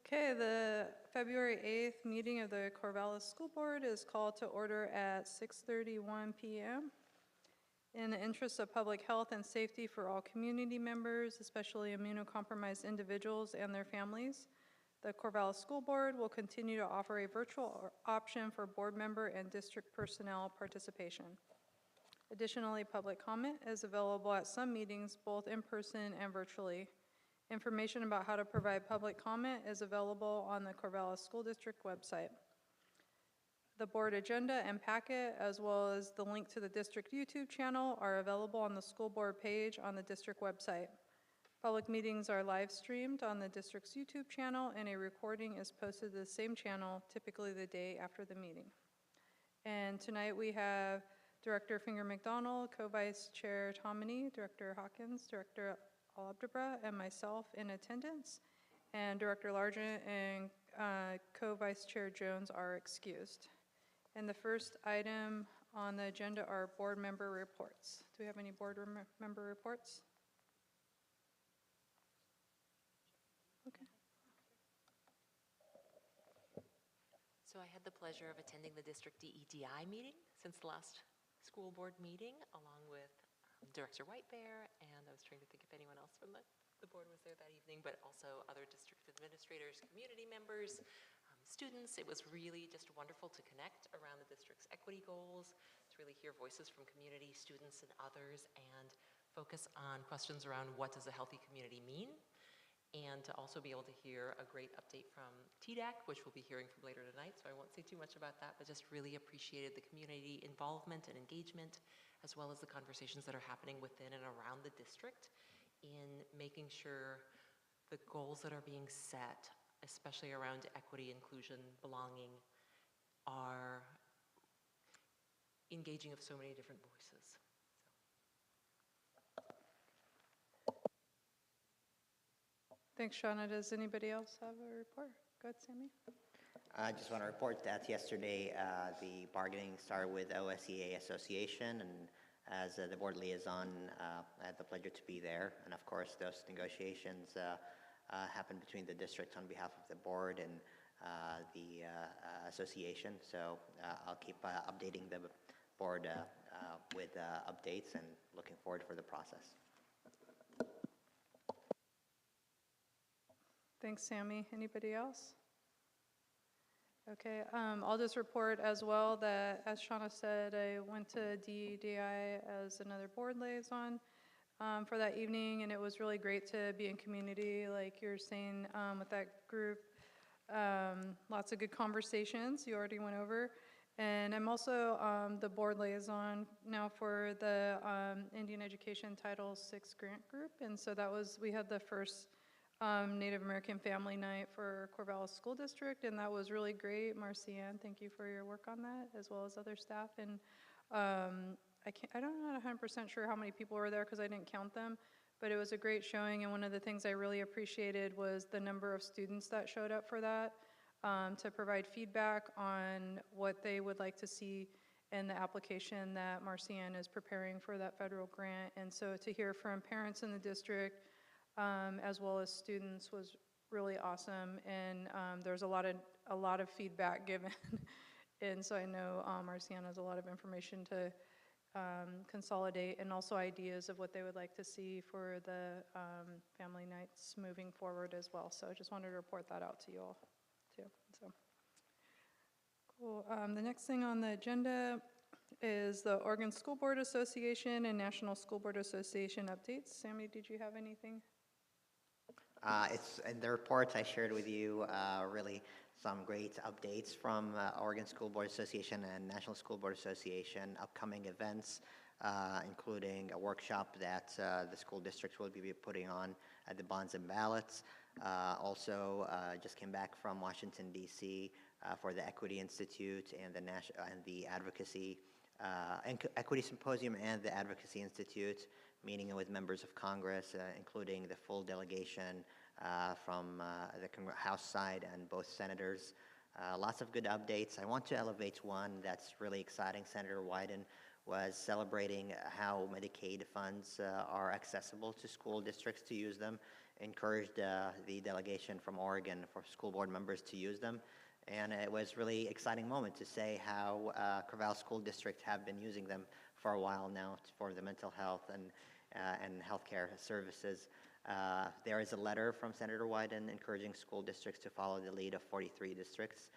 Okay, the February 8th meeting of the Corvallis School Board is called to order at 6:31 p.m. In the interest of public health and safety for all community members, especially immunocompromised individuals and their families, the Corvallis School Board will continue to offer a virtual option for board member and district personnel participation. Additionally, public comment is available at some meetings, both in person and virtually. Information about how to provide public comment is available on the Corvallis School District website. The board agenda and packet, as well as the link to the district YouTube channel, are available on the school board page on the district website. Public meetings are live streamed on the district's YouTube channel, and a recording is posted to the same channel, typically the day after the meeting. And tonight we have Director Finger McDonald, Co-Vice Chair Tomini, Director Hawkins, Director Algebra, and myself in attendance, and Director Largent and Co-Vice Chair Jones are excused. And the first item on the agenda are board member reports. Do we have any board member reports? Okay. So I had the pleasure of attending the district DEDI meeting since the last school board meeting, along with Director Whitebear, and I was trying to think if anyone else from the board was there that evening, but also other district administrators, community members, students. It was really just wonderful to connect around the district's equity goals, to really hear voices from community, students, and others, and focus on questions around what does a healthy community mean, and to also be able to hear a great update from TDAC, which we'll be hearing from later tonight, so I won't say too much about that, but just really appreciated the community involvement and engagement, as well as the conversations that are happening within and around the district in making sure the goals that are being set, especially around equity, inclusion, belonging, are engaging of so many different voices. Thanks, Shauna. Does anybody else have a report? Go ahead, Sammy. I just want to report that yesterday the bargaining started with OSEA Association, and as the board liaison, I had the pleasure to be there. And of course, those negotiations happened between the district on behalf of the board and the association. So I'll keep updating the board with updates and looking forward for the process. Thanks, Sammy. Anybody else? Okay, I'll just report as well that, as Shauna said, I went to DEDI as another board liaison for that evening, and it was really great to be in community, like you're saying, with that group. Lots of good conversations you already went over. And I'm also the board liaison now for the Indian Education Title VI grant group, and so that was, we had the first Native American Family Night for Corvallis School District, and that was really great. Marcianne, thank you for your work on that, as well as other staff. And I'm not 100% sure how many people were there because I didn't count them, but it was a great showing, and one of the things I really appreciated was the number of students that showed up for that to provide feedback on what they would like to see in the application that Marcianne is preparing for that federal grant. And so to hear from parents in the district, as well as students, was really awesome, and there's a lot of feedback given, and so I know Marcianne has a lot of information to consolidate, and also ideas of what they would like to see for the family nights moving forward as well. So I just wanted to report that out to you all too. So cool. The next thing on the agenda is the Oregon School Board Association and National School Board Association updates. Sammy, did you have anything? It's in the reports I shared with you, really some great updates from Oregon School Board Association and National School Board Association, upcoming events, including a workshop that the school district will be putting on at the Bonds and Ballots. Also, just came back from Washington, D.C. For the Equity Institute and the Advocacy Equity Symposium and the Advocacy Institute, meeting with members of Congress, including the full delegation from the House side and both senators. Lots of good updates. I want to elevate one that's really exciting. Senator Wyden was celebrating how Medicaid funds are accessible to school districts to use them encouraged the delegation from Oregon for school board members to use them. And it was really exciting moment to say how Corvallis School District have been using them for a while now for the mental health and healthcare services. There is a letter from Senator Wyden encouraging school districts to follow the lead of 43 districts,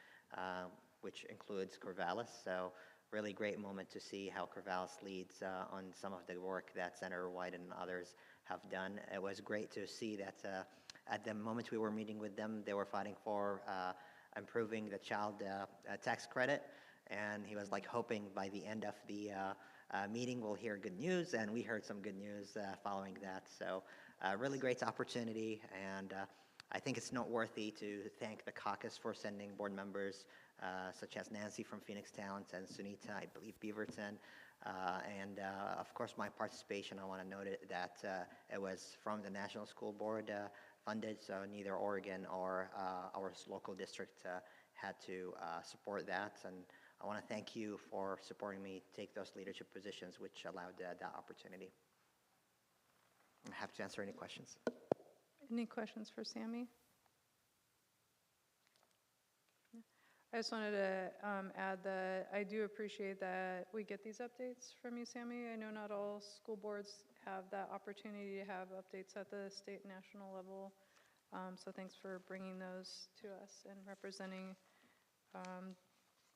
which includes Corvallis. So really great moment to see how Corvallis leads on some of the work that Senator Wyden and others have done. It was great to see that at the moment we were meeting with them, they were fighting for improving the child tax credit, and he was like hoping by the end of the meeting we'll hear good news, and we heard some good news following that. So really great opportunity, and I think it's noteworthy to thank the caucus for sending board members such as Nancy from Phoenix Towns and Sunita, I believe, Beaverton. And of course, my participation, I want to note that it was from the National School Board funded, so neither Oregon or our local district had to support that. And I want to thank you for supporting me take those leadership positions, which allowed that opportunity. I'm happy to answer any questions. Any questions for Sammy? I just wanted to add that I do appreciate that we get these updates from you, Sammy. I know not all school boards have that opportunity to have updates at the state and national level. So thanks for bringing those to us and representing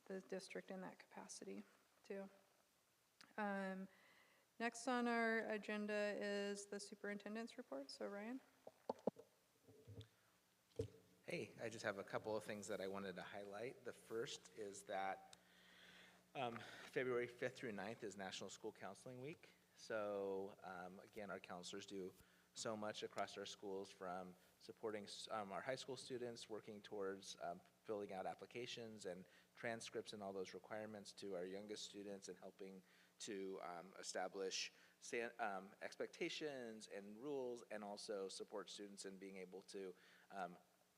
the district in that capacity too. Next on our agenda is the superintendent's report. So Ryan. Hey, I just have a couple of things that I wanted to highlight. The first is that February 5th through 9th is National School Counseling Week. So again, our counselors do so much across our schools, from supporting our high school students, working towards filling out applications and transcripts and all those requirements, to our youngest students and helping to establish expectations and rules, and also support students in being able to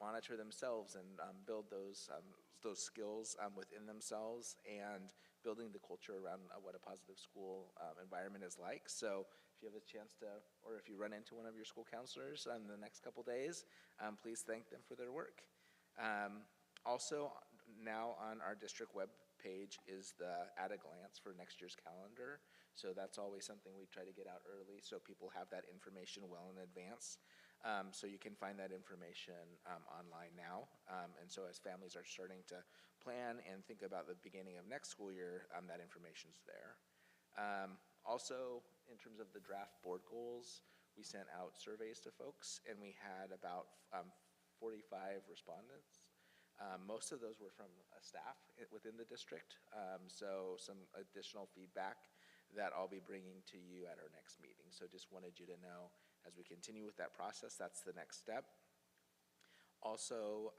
monitor themselves and build those skills within themselves, and building the culture around what a positive school environment is like. So if you have a chance to, or if you run into one of your school counselors in the next couple days, please thank them for their work. Also, now on our district web page is the at a glance for next year's calendar. So that's always something we try to get out early so people have that information well in advance. So you can find that information online now. And so as families are starting to plan and think about the beginning of next school year, that information's there. Also, in terms of the draft board goals, we sent out surveys to folks, and we had about 45 respondents. Most of those were from staff within the district, so some additional feedback that I'll be bringing to you at our next meeting. So just wanted you to know, as we continue with that process, that's the next step. Also,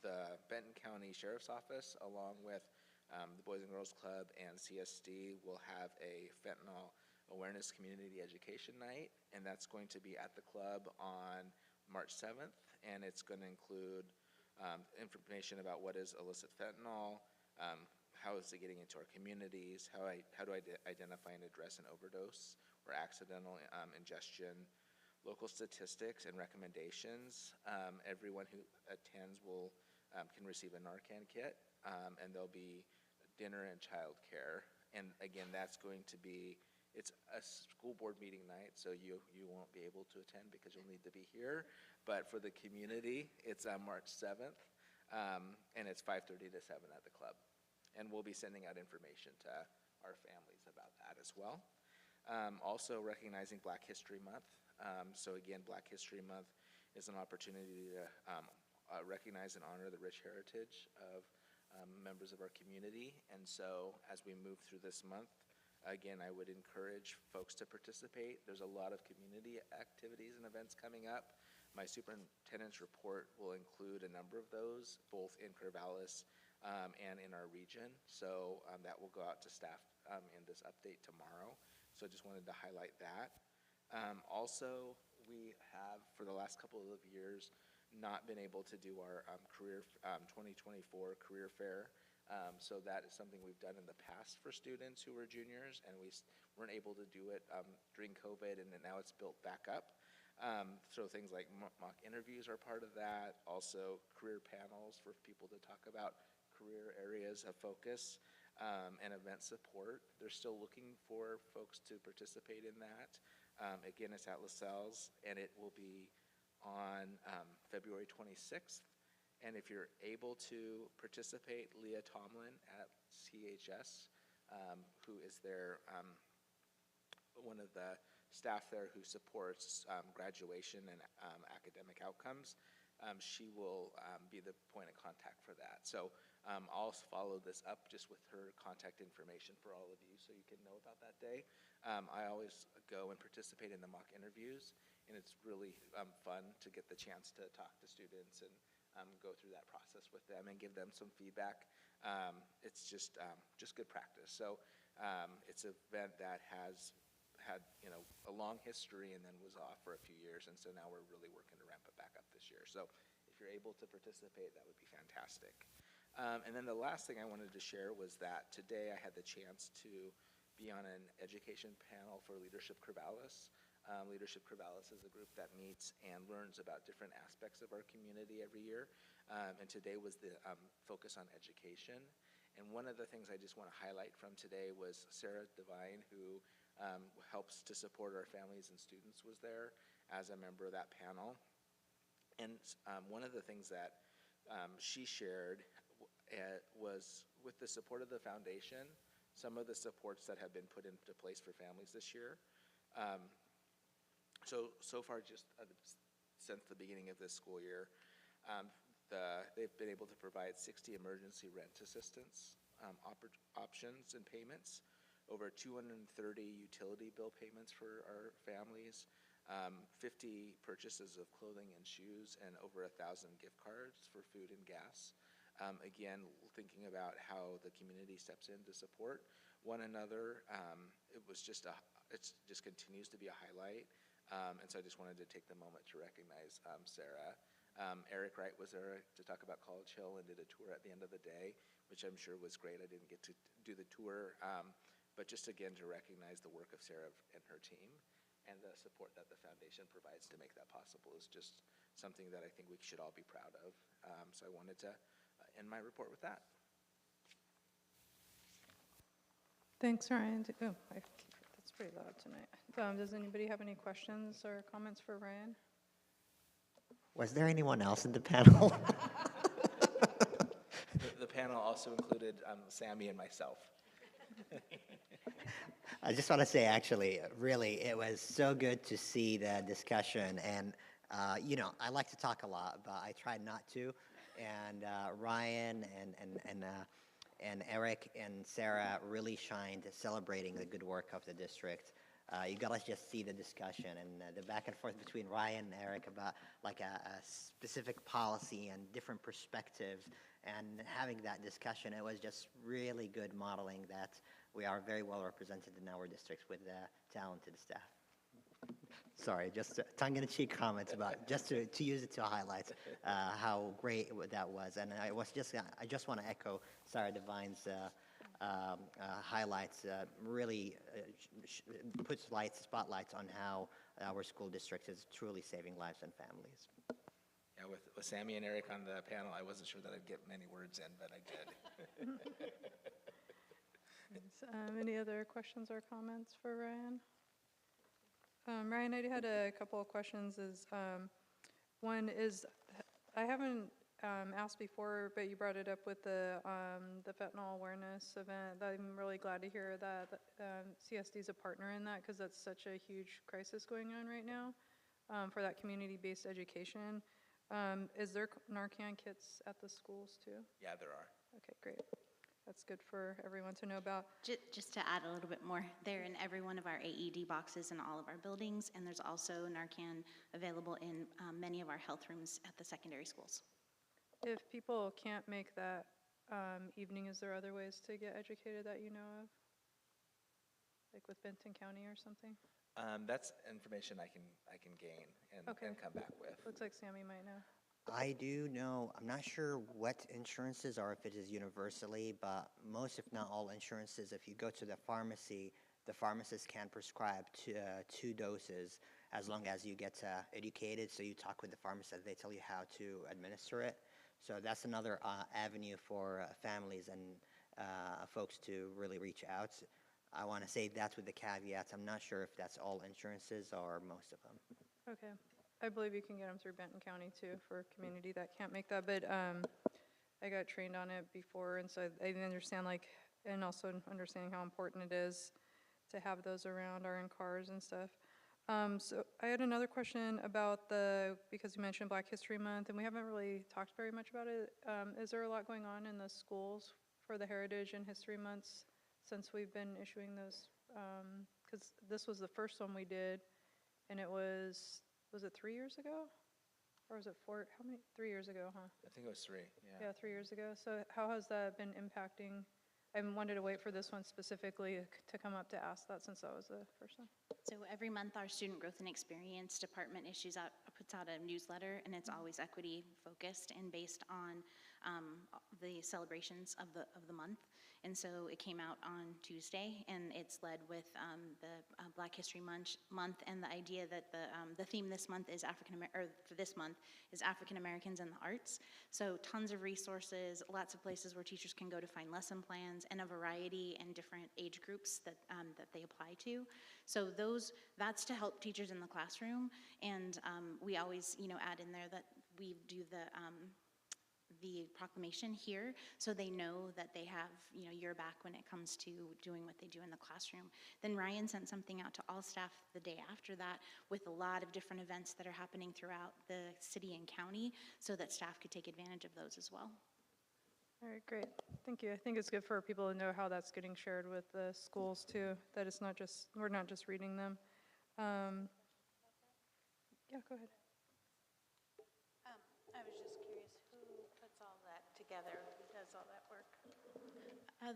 the Benton County Sheriff's Office, along with the Boys and Girls Club and CSD, will have a fentanyl awareness community education night, and that's going to be at the club on March 7th, and it's going to include information about what is illicit fentanyl, how is it getting into our communities, how do I identify and address an overdose or accidental ingestion, local statistics and recommendations. Everyone who attends can receive a Narcan kit, and there'll be dinner and childcare. And again, that's going to be, it's a school board meeting night, so you won't be able to attend because you'll need to be here. But for the community, it's on March 7th, and it's 5:30 to 7 at the club. And we'll be sending out information to our families about that as well. Also recognizing Black History Month. So again, Black History Month is an opportunity to recognize and honor the rich heritage of members of our community. And so as we move through this month, again, I would encourage folks to participate. There's a lot of community activities and events coming up. My superintendent's report will include a number of those, both in Corvallis and in our region. So that will go out to staff in this update tomorrow. So I just wanted to highlight that. Also, we have, for the last couple of years, not been able to do our 2024 career fair. So that is something we've done in the past for students who were juniors, and we weren't able to do it during COVID, and now it's built back up. So things like mock interviews are part of that. Also, career panels for people to talk about career areas of focus, and event support. They're still looking for folks to participate in that. Again, it's at LaSalle's, and it will be on February 26th. And if you're able to participate, Leah Tomlin at CHS, who is their one of the staff there who supports graduation and academic outcomes, she will be the point of contact for that. So I'll follow this up just with her contact information for all of you so you can know about that day. I always go and participate in the mock interviews, and it's really fun to get the chance to talk to students and go through that process with them and give them some feedback. It's just good practice. So it's an event that has had a long history and then was off for a few years, and so now we're really working to ramp it back up this year. So if you're able to participate, that would be fantastic. And then the last thing I wanted to share was that today I had the chance to be on an education panel for Leadership Corvallis. Leadership Corvallis is a group that meets and learns about different aspects of our community every year. And today was the focus on education. And one of the things I just want to highlight from today was Sarah Devine, who helps to support our families and students, was there as a member of that panel. And one of the things that she shared was, with the support of the foundation, some of the supports that have been put into place for families this year. So far, just since the beginning of this school year, they've been able to provide 60 emergency rent assistance options and payments, over 230 utility bill payments for our families, 50 purchases of clothing and shoes, and over 1,000 gift cards for food and gas. Again, thinking about how the community steps in to support one another, it just continues to be a highlight. And so I just wanted to take the moment to recognize Sarah. Eric Wright was there to talk about College Hill and did a tour at the end of the day, which I'm sure was great. I didn't get to do the tour, but just again to recognize the work of Sarah and her team and the support that the foundation provides to make that possible is just something that I think we should all be proud of. So I wanted to end my report with that. Thanks, Ryan. Oh, that's pretty loud tonight. Does anybody have any questions or comments for Ryan? Was there anyone else in the panel? The panel also included Sammy and myself. I just want to say, actually, really, it was so good to see the discussion. And, I like to talk a lot, but I try not to. And Ryan and Eric and Sarah really shined celebrating the good work of the district. You got to just see the discussion and the back and forth between Ryan and Eric about like a specific policy and different perspectives, and having that discussion. It was just really good modeling that we are very well represented in our district with talented staff. Sorry, just tongue-in-cheek comments about just to use it to highlight how great that was. And I just want to echo Sarah Devine's highlights. Really puts spotlights on how our school district is truly saving lives and families. Yeah, with Sammy and Eric on the panel, I wasn't sure that I'd get many words in, but I did. Any other questions or comments for Ryan? Ryan, I had a couple of questions. One is, I haven't asked before, but you brought it up with the fentanyl awareness event. I'm really glad to hear that CSD is a partner in that, because that's such a huge crisis going on right now for that community-based education. Is there Narcan kits at the schools too? Yeah, there are. Okay, great. That's good for everyone to know about. Just to add a little bit more, they're in every one of our AED boxes in all of our buildings, and there's also Narcan available in many of our health rooms at the secondary schools. If people can't make that evening, is there other ways to get educated that you know of? Like with Benton County or something? That's information I can gain and come back with. Looks like Sammy might know. I do know, I'm not sure what insurances or if it is universally, but most, if not all insurances, if you go to the pharmacy, the pharmacist can prescribe two doses, as long as you get educated. So you talk with the pharmacist, they tell you how to administer it. So that's another avenue for families and folks to really reach out. I want to say that's with the caveats. I'm not sure if that's all insurances or most of them. Okay. I believe you can get them through Benton County too for a community that can't make that, but I got trained on it before, and so I understand and also understanding how important it is to have those around or in cars and stuff. So I had another question about because you mentioned Black History Month, and we haven't really talked very much about it. Is there a lot going on in the schools for the Heritage and History Months since we've been issuing those? Because this was the first one we did, and was it 3 years ago? Or was it 4, 3 years ago, huh? I think it was 3, yeah. Yeah, 3 years ago. So how has that been impacting? I wanted to wait for this one specifically to come up to ask that since that was the first one. So every month, our Student Growth and Experience Department puts out a newsletter, and it's always equity focused and based on the celebrations of the month. And so it came out on Tuesday, and it's led with the Black History Month, and the idea that the theme this month is for this month is African Americans and the Arts. So tons of resources, lots of places where teachers can go to find lesson plans, and a variety and different age groups that they apply to. So that's to help teachers in the classroom, and we always add in there that we do the proclamation here, so they know that they have your back when it comes to doing what they do in the classroom. Then Ryan sent something out to all staff the day after that with a lot of different events that are happening throughout the city and county, so that staff could take advantage of those as well. All right, great. Thank you. I think it's good for people to know how that's getting shared with the schools too, that we're not just reading them. Yeah, go ahead. I was just curious, who puts all that together, who does all that work?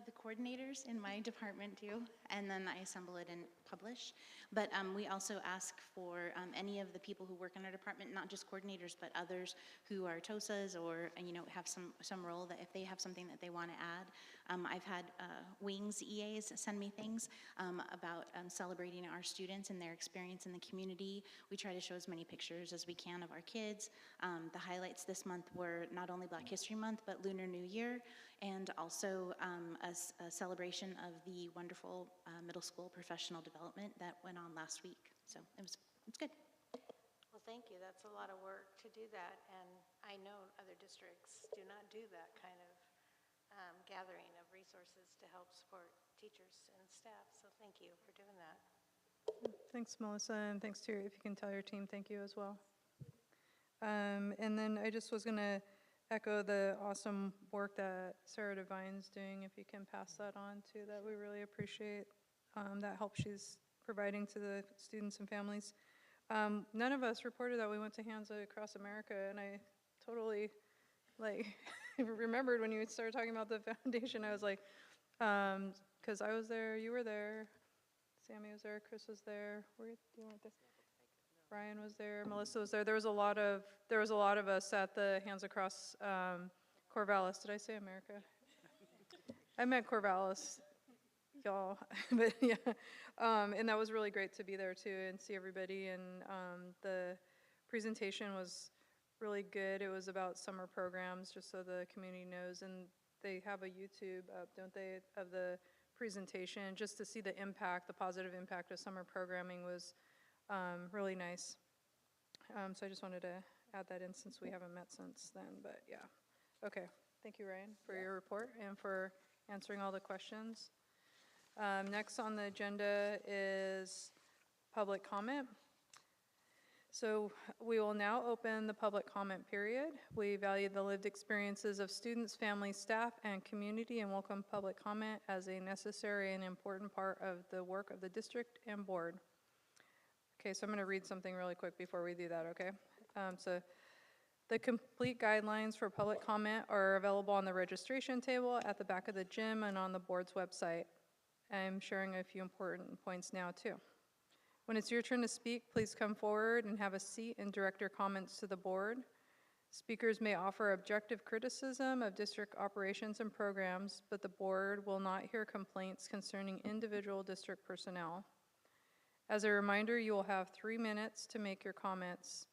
The coordinators in my department do, and then I assemble it and publish. But we also ask for any of the people who work in our department, not just coordinators, but others who are TOSAs or have some role, that if they have something that they want to add. I've had Wings EAs send me things about celebrating our students and their experience in the community. We try to show as many pictures as we can of our kids. The highlights this month were not only Black History Month, but Lunar New Year, and also a celebration of the wonderful middle school professional development that went on last week. So it's good. Well, thank you. That's a lot of work to do that, and I know other districts do not do that kind of gathering of resources to help support teachers and staff, so thank you for doing that. Thanks, Melissa, and thanks to if you can tell your team, thank you as well. And then I just was going to echo the awesome work that Sarah Devine's doing. If you can pass that on too, that we really appreciate that help she's providing to the students and families. None of us reported that we went to Hands Across America, and I totally remembered when you started talking about the foundation. I was like, because I was there, you were there, Sammy was there, Chris was there. You weren't there? Ryan was there, Melissa was there. There was a lot of us at the Hands Across Corvallis. Did I say America? I meant Corvallis, y'all. But yeah, and that was really great to be there too and see everybody. And the presentation was really good. It was about summer programs, just so the community knows. And they have a YouTube up, don't they, of the presentation, just to see the impact, the positive impact of summer programming was really nice. So I just wanted to add that in since we haven't met since then, but yeah. Okay, thank you, Ryan, for your report and for answering all the questions. Next on the agenda is public comment. So we will now open the public comment period. We value the lived experiences of students, families, staff, and community, and welcome public comment as a necessary and important part of the work of the district and board. Okay, so I'm going to read something really quick before we do that, okay? So the complete guidelines for public comment are available on the registration table at the back of the gym and on the board's website. I'm sharing a few important points now too. When it's your turn to speak, please come forward and have a seat and direct your comments to the board. Speakers may offer objective criticism of district operations and programs, but the board will not hear complaints concerning individual district personnel. As a reminder, you will have 3 minutes to make your comments.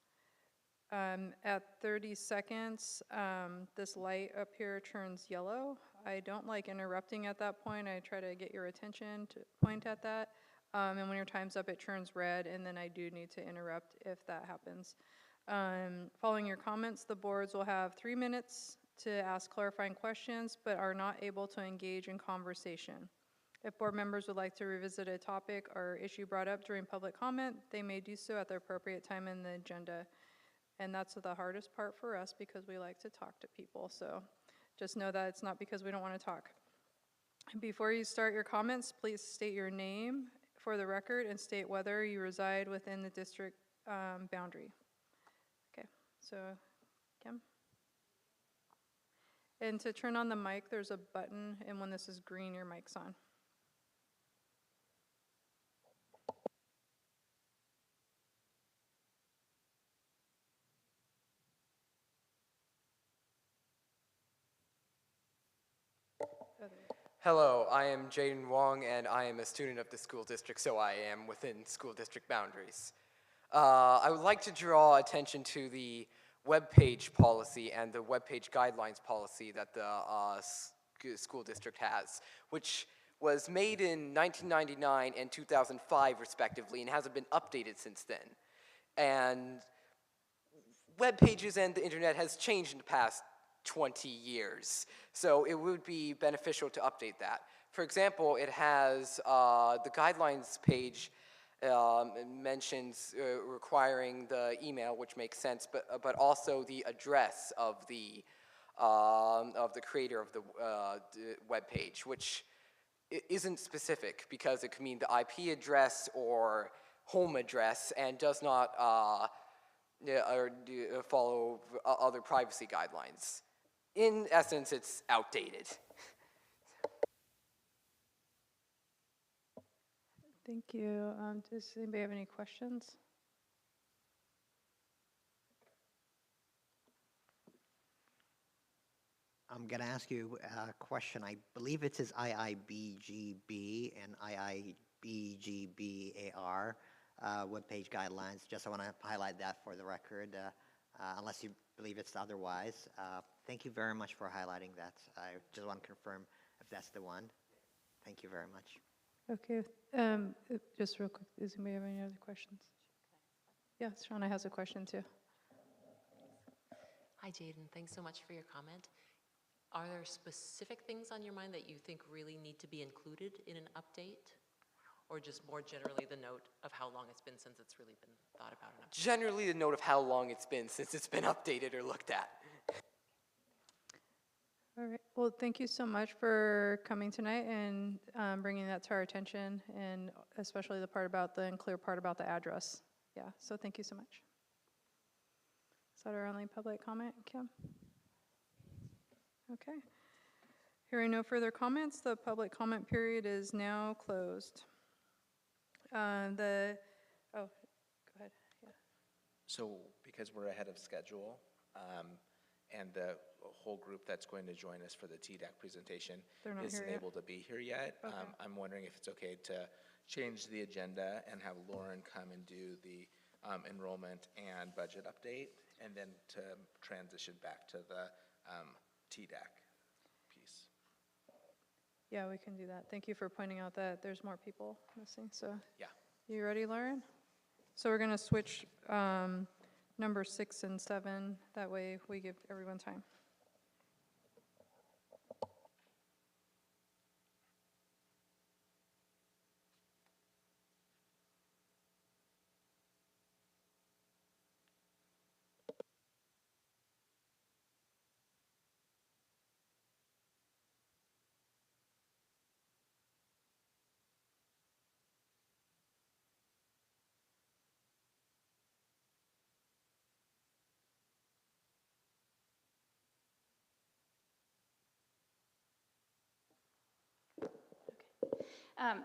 At 30 seconds, this light up here turns yellow. I don't like interrupting at that point. I try to get your attention to point at that. And when your time's up, it turns red, and then I do need to interrupt if that happens. Following your comments, the boards will have 3 minutes to ask clarifying questions, but are not able to engage in conversation. If board members would like to revisit a topic or issue brought up during public comment, they may do so at the appropriate time in the agenda. And that's the hardest part for us because we like to talk to people. So just know that it's not because we don't want to talk. Before you start your comments, please state your name for the record and state whether you reside within the district boundary. Okay, so Kim? And to turn on the mic, there's a button, and when this is green, your mic's on. Hello, I am Jaden Wong, and I am a student of the school district, so I am within school district boundaries. I would like to draw attention to the webpage policy and the webpage guidelines policy that the school district has, which was made in 1999 and 2005 respectively and hasn't been updated since then. And web pages and the internet has changed in the past 20 years. So it would be beneficial to update that. For example, it has the guidelines page mentions requiring the email, which makes sense, but also the address of the creator of the web page, which isn't specific because it could mean the IP address or home address and does not follow other privacy guidelines. In essence, it's outdated. Thank you. Does anybody have any questions? I'm going to ask you a question. I believe it says IIBGB and IIBGBAR webpage guidelines. Just I want to highlight that for the record, unless you believe it's otherwise. Thank you very much for highlighting that. I just want to confirm if that's the one. Thank you very much. Okay. Just real quick, does anybody have any other questions? Yeah, Shauna has a question too. Hi, Jaden. Thanks so much for your comment. Are there specific things on your mind that you think really need to be included in an update? Or just more generally the note of how long it's been since it's really been thought about and updated? Generally the note of how long it's been since it's been updated or looked at. All right. Well, thank you so much for coming tonight and bringing that to our attention, and especially the part about the unclear part about the address. Yeah, so thank you so much. Is that our only public comment, Kim? Okay. Hearing no further comments, the public comment period is now closed. Oh, go ahead. Yeah. So because we're ahead of schedule, and the whole group that's going to join us for the TDAC presentation isn't able to be here yet, Okay. I'm wondering if it's okay to change the agenda and have Lauren come and do the enrollment and budget update, and then to transition back to the TDAC piece. Yeah, we can do that. Thank you for pointing out that there's more people missing. So, Yeah. you ready, Lauren? So we're going to switch number 6 and 7. That way we give everyone time.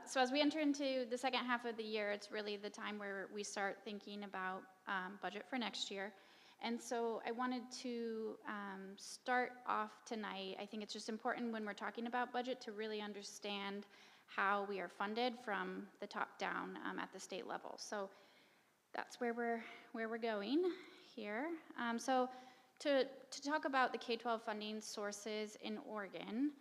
So as we enter into the second half of the year, it's really the time where we start thinking about budget for next year. And so I wanted to start off tonight. I think it's just important when we're talking about budget to really understand how we are funded from the top down at the state level. So that's where we're going here. So to talk about the K-12 funding sources in Oregon,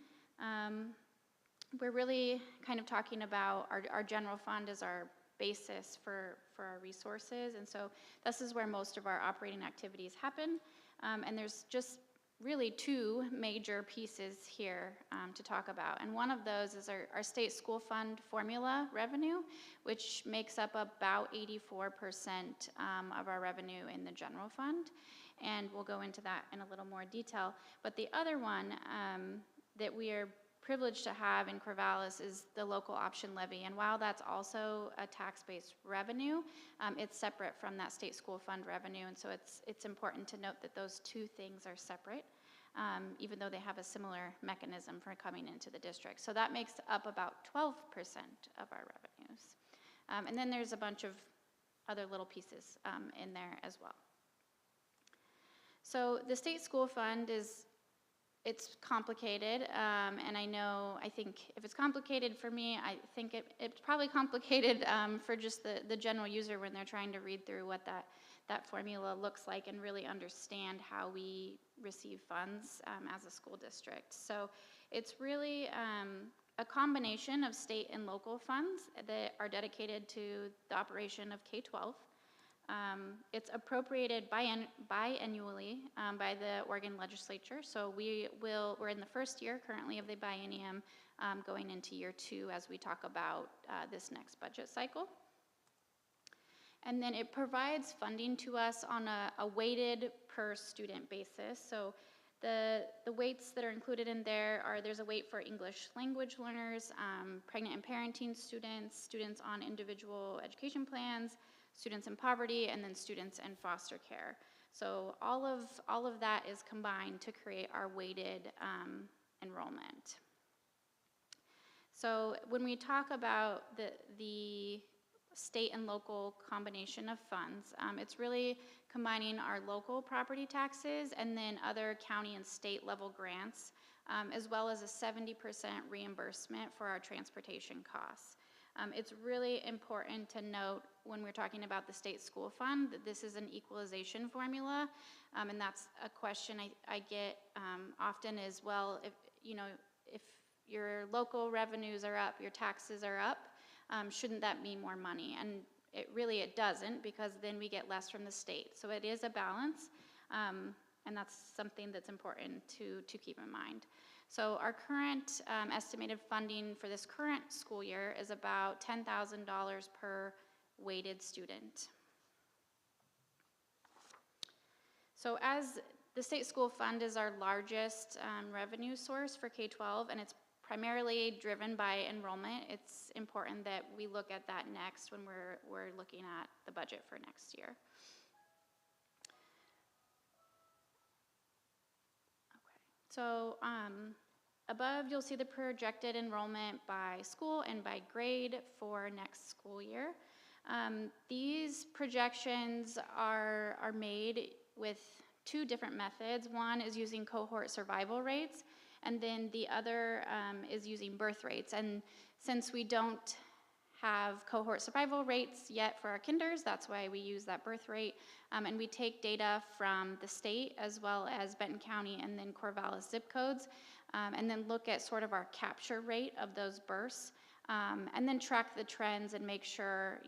we're really kind of talking about our general fund as our basis for our resources, and so this is where most of our operating activities happen. And there's just really two major pieces here to talk about. And one of those is our state school fund formula revenue, which makes up about 84% of our revenue in the general fund. And we'll go into that in a little more detail. But the other one that we are privileged to have in Corvallis is the local option levy. And while that's also a tax-based revenue, it's separate from that state school fund revenue. And so it's important to note that those two things are separate, even though they have a similar mechanism for coming into the district. So that makes up about 12% of our revenues. And then there's a bunch of other little pieces in there as well. So the state school fund it's complicated, and I think if it's complicated for me, I think it's probably complicated for just the general user when they're trying to read through what that formula looks like and really understand how we receive funds as a school district. So it's really a combination of state and local funds that are dedicated to the operation of K-12. It's appropriated biannually by the Oregon legislature. So we're in the first year currently of the biennium, going into year 2 as we talk about this next budget cycle. And then it provides funding to us on a weighted per student basis. So the weights that are included in there's a weight for English language learners, pregnant and parenting students, students on individual education plans, students in poverty, and then students in foster care. So all of that is combined to create our weighted enrollment. So when we talk about the state and local combination of funds, it's really combining our local property taxes and then other county and state level grants, as well as a 70% reimbursement for our transportation costs. It's really important to note when we're talking about the state school fund that this is an equalization formula, and that's a question I get often as well. If your local revenues are up, your taxes are up, shouldn't that mean more money? And it doesn't, because then we get less from the state. So it is a balance, and that's something that's important to keep in mind. So our current estimated funding for this current school year is about $10,000 per weighted student. So as the state school fund is our largest revenue source for K-12, and it's primarily driven by enrollment, it's important that we look at that next when we're looking at the budget for next year. So above, you'll see the projected enrollment by school and by grade for next school year. These projections are made with two different methods. One is using cohort survival rates, and then the other is using birth rates. And since we don't have cohort survival rates yet for our kinders, that's why we use that birth rate. And we take data from the state as well as Benton County and then Corvallis zip codes, and then look at sort of our capture rate of those births, and then track the trends and make sure,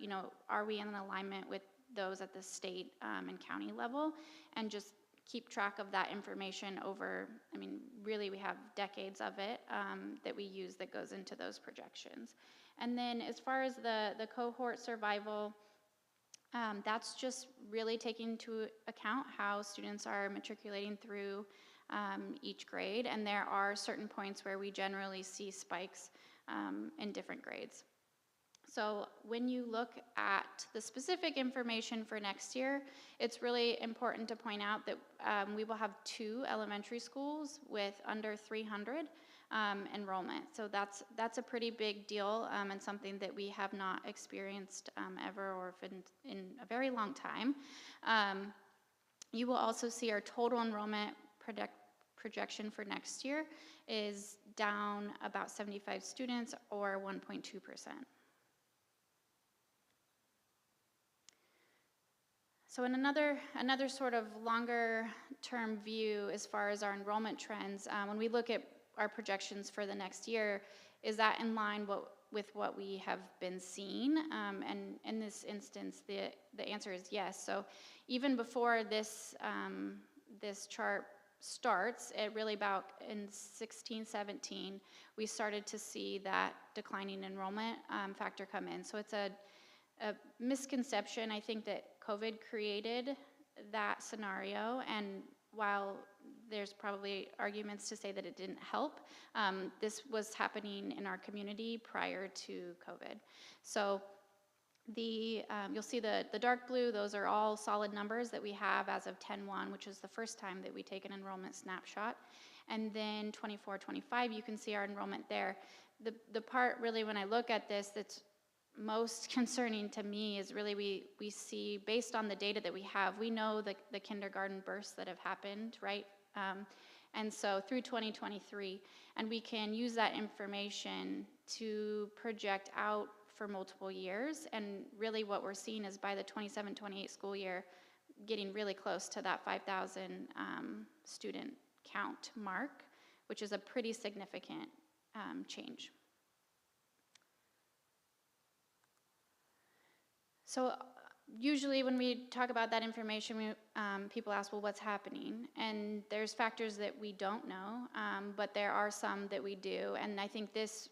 are we in alignment with those at the state and county level, and just keep track of that information over, really we have decades of it that we use that goes into those projections. And then as far as the cohort survival, that's just really taking into account how students are matriculating through each grade, and there are certain points where we generally see spikes in different grades. So when you look at the specific information for next year, it's really important to point out that we will have 2 elementary schools with under 300 enrollment. So that's a pretty big deal, and something that we have not experienced ever or in a very long time. You will also see our total enrollment projection for next year is down about 75 students, or 1.2%. So in another sort of longer term view as far as our enrollment trends, when we look at our projections for the next year, is that in line with what we have been seeing? And in this instance, the answer is yes. So even before this, this chart starts, it really about in 16, 17, we started to see that declining enrollment factor come in. So it's a misconception, I think, that COVID created that scenario, and while there's probably arguments to say that it didn't help, this was happening in our community prior to COVID. So you'll see the dark blue, those are all solid numbers that we have as of 10/1, which is the first time that we take an enrollment snapshot. And then 24-25, you can see our enrollment there. The part really, when I look at this, that's most concerning to me is really we see, based on the data that we have, we know the kindergarten bursts that have happened, right? And so through 2023, and we can use that information to project out for multiple years. And really what we're seeing is by the 27-28 school year, getting really close to that 5,000 student count mark, which is a pretty significant change. So usually when we talk about that information, people ask, well, what's happening? And there's factors that we don't know, but there are some that we do. And I think this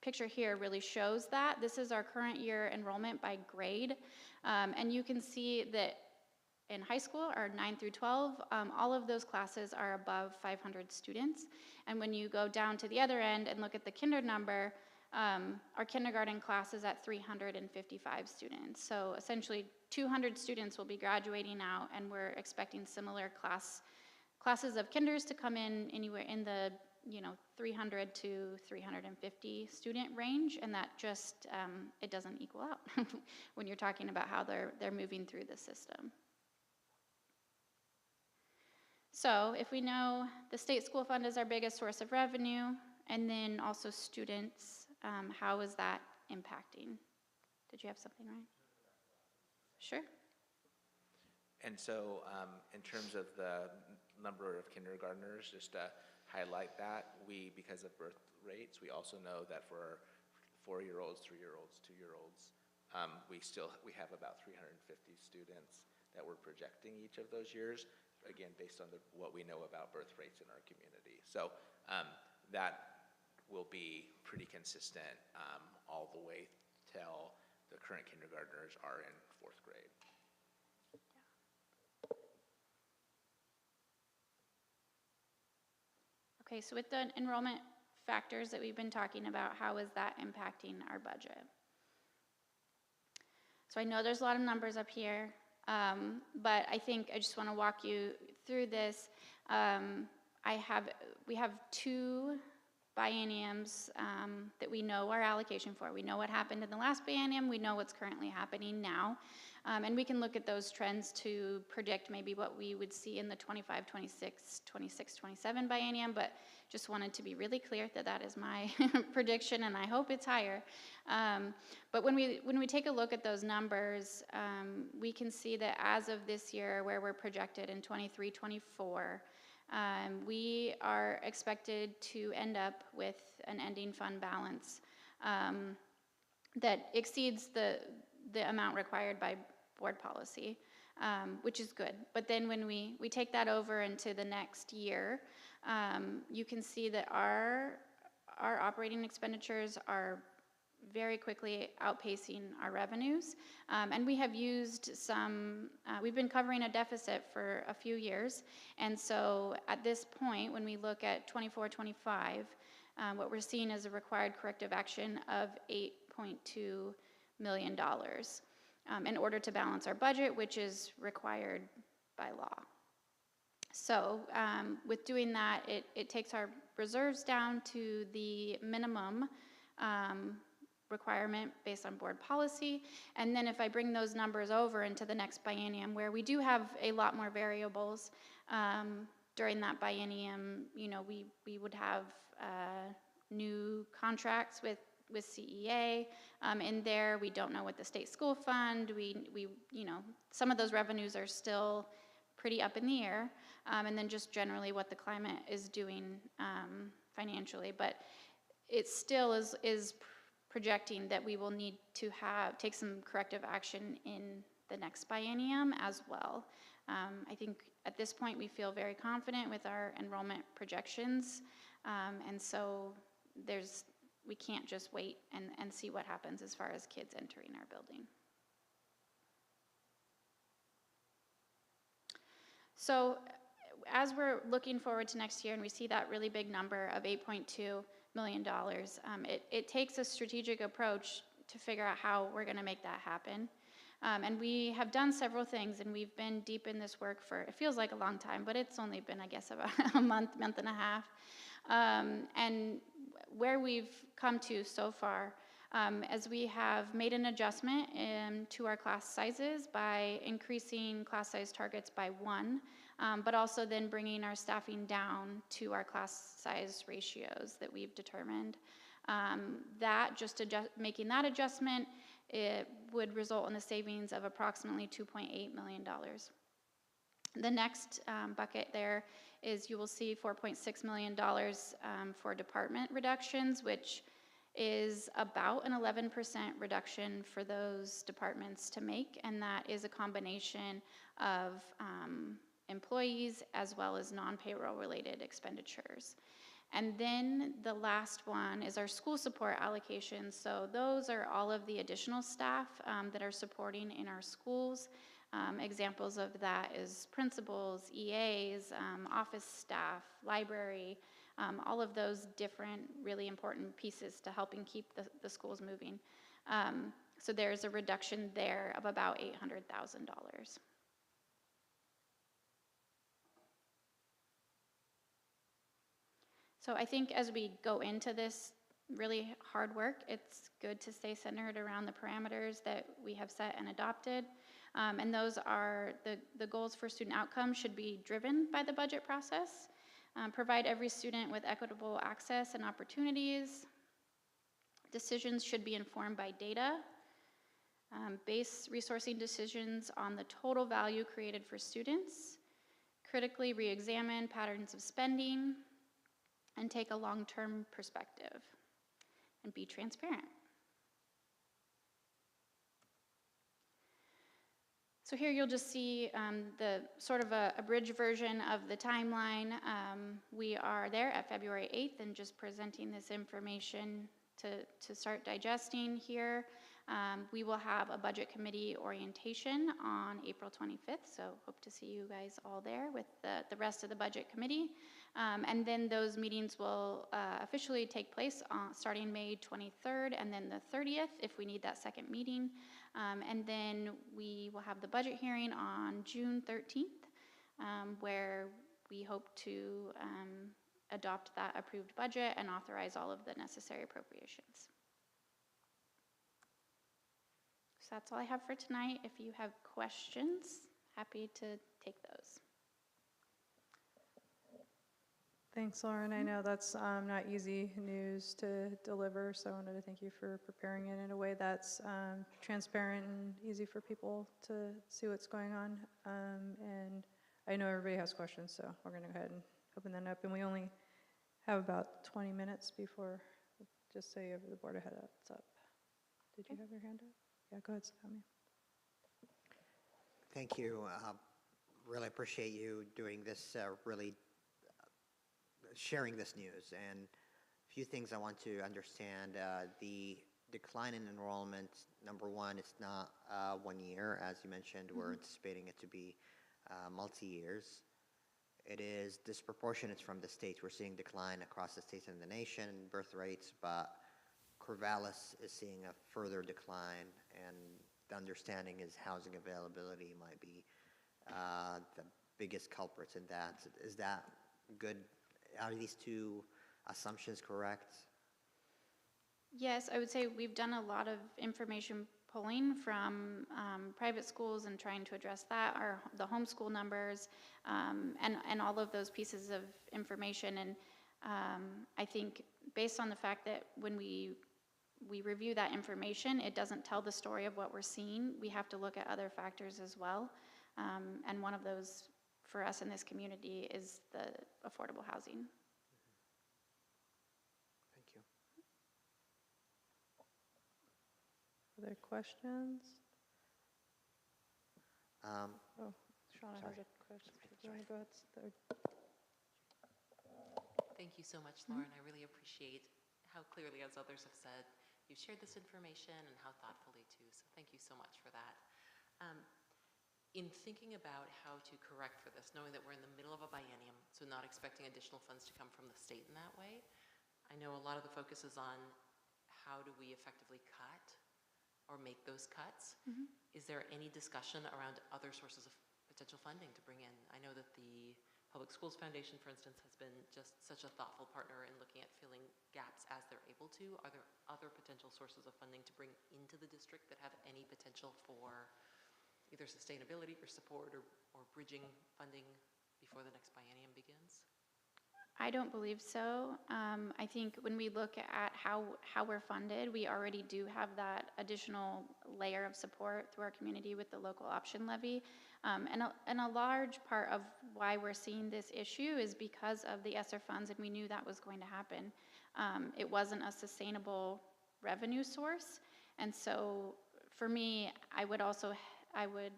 picture here really shows that. This is our current year enrollment by grade. And you can see that in high school, our 9 through 12, all of those classes are above 500 students. And when you go down to the other end and look at the kinder number, our kindergarten class is at 355 students. So essentially 200 students will be graduating out, and we're expecting similar classes of kinders to come in anywhere in the 300 to 350 student range, and that just it doesn't equal out when you're talking about how they're moving through the system. So if we know the state school fund is our biggest source of revenue, and then also students, how is that impacting? Did you have something, Ryan? Sure. And so in terms of the number of kindergartners, just to highlight that, because of birth rates, we also know that for 4-year-olds, 3-year-olds, 2-year-olds, we have about 350 students that we're projecting each of those years, again, based on what we know about birth rates in our community. So that will be pretty consistent all the way till the current kindergartners are in 4th grade. Okay, so with the enrollment factors that we've been talking about, how is that impacting our budget? So I know there's a lot of numbers up here, but I think I just want to walk you through this. We have 2 bienniums that we know our allocation for. We know what happened in the last biennium, we know what's currently happening now, and we can look at those trends to predict maybe what we would see in the 25, 26, 26, 27 biennium, but just wanted to be really clear that that is my prediction, and I hope it's higher. But when we take a look at those numbers, we can see that as of this year, where we're projected in 23, 24, we are expected to end up with an ending fund balance that exceeds the amount required by board policy, which is good. But then when we take that over into the next year, you can see that our operating expenditures are very quickly outpacing our revenues. And we have used we've been covering a deficit for a few years. And so at this point, when we look at 24-25, what we're seeing is a required corrective action of $8.2 million in order to balance our budget, which is required by law. So with doing that, it takes our reserves down to the minimum requirement based on board policy. And then if I bring those numbers over into the next biennium, where we do have a lot more variables, during that biennium, we would have new contracts with CEA. In there, we don't know what the state school fund, some of those revenues are still pretty up in the air. And then just generally what the climate is doing financially. But it still is projecting that we will need to take some corrective action in the next biennium as well. I think at this point we feel very confident with our enrollment projections, and so we can't just wait and see what happens as far as kids entering our building. So as we're looking forward to next year and we see that really big number of $8.2 million, it takes a strategic approach to figure out how we're going to make that happen. And we have done several things, and we've been deep in this work for, it feels like a long time, but it's only been, I guess, about a month and a half. And where we've come to so far, as we have made an adjustment to our class sizes by increasing class size targets by 1, but also then bringing our staffing down to our class size ratios that we've determined. Making that adjustment, it would result in a savings of approximately $2.8 million. The next bucket there is you will see $4.6 million for department reductions, which is about an 11% reduction for those departments to make, and that is a combination of employees as well as non-payroll related expenditures. And then the last one is our school support allocations. So those are all of the additional staff that are supporting in our schools. Examples of that is principals, EAs, office staff, library, all of those different really important pieces to helping keep the schools moving. So there's a reduction there of about $800,000. So I think as we go into this really hard work, it's good to stay centered around the parameters that we have set and adopted. And those are the goals for student outcomes should be driven by the budget process, provide every student with equitable access and opportunities. Decisions should be informed by data, base resourcing decisions on the total value created for students, critically re-examine patterns of spending, and take a long-term perspective, and be transparent. So here you'll just see the sort of a abridged version of the timeline. We are there at February 8th and just presenting this information to start digesting here. We will have a budget committee orientation on April 25th, so hope to see you guys all there with the rest of the budget committee. And then those meetings will officially take place starting May 23rd and then the 30th if we need that second meeting. And then we will have the budget hearing on June 13th, where we hope to adopt that approved budget and authorize all of the necessary appropriations. So that's all I have for tonight. If you have questions, happy to take those. Thanks, Lauren. I know that's not easy news to deliver, so I wanted to thank you for preparing it in a way that's transparent and easy for people to see what's going on. And I know everybody has questions, so we're going to go ahead and open that up. And we only have about 20 minutes before, just so you have the board ahead up. Did you have your hand up? Yeah, go ahead, Sammy. Thank you. Really appreciate you doing this, sharing this news. And a few things I want to understand. The decline in enrollment, number one, it's not 1 year. As you mentioned, we're anticipating it to be multi-years. It is disproportionate from the states. We're seeing decline across the states and the nation, birth rates, but Corvallis is seeing a further decline, and the understanding is housing availability might be the biggest culprits in that. Is that good? Are these two assumptions correct? Yes, I would say we've done a lot of information pulling from private schools and trying to address that, are the homeschool numbers, and all of those pieces of information. And I think based on the fact that when we review that information, it doesn't tell the story of what we're seeing. We have to look at other factors as well. And one of those for us in this community is the affordable housing. Thank you. Other questions? Um, Oh, Shauna has Sorry. a question. Do you want to go ahead? Third? Thank you so much, Lauren. I really appreciate how clearly, as others have said, you've shared this information and how thoughtfully too. So thank you so much for that. In thinking about how to correct for this, knowing that we're in the middle of a biennium, so not expecting additional funds to come from the state in that way, I know a lot of the focus is on how do we effectively cut or make those cuts. Is there any discussion around other sources of potential funding to bring in? I know that the Public Schools Foundation, for instance, has been just such a thoughtful partner in looking at filling gaps as they're able to. Are there other potential sources of funding to bring into the district that have any potential for either sustainability or support or bridging funding before the next biennium begins? I don't believe so. I think when we look at how we're funded, we already do have that additional layer of support through our community with the local option levy. And a large part of why we're seeing this issue is because of the ESSER funds, and we knew that was going to happen. It wasn't a sustainable revenue source. And so for me, I would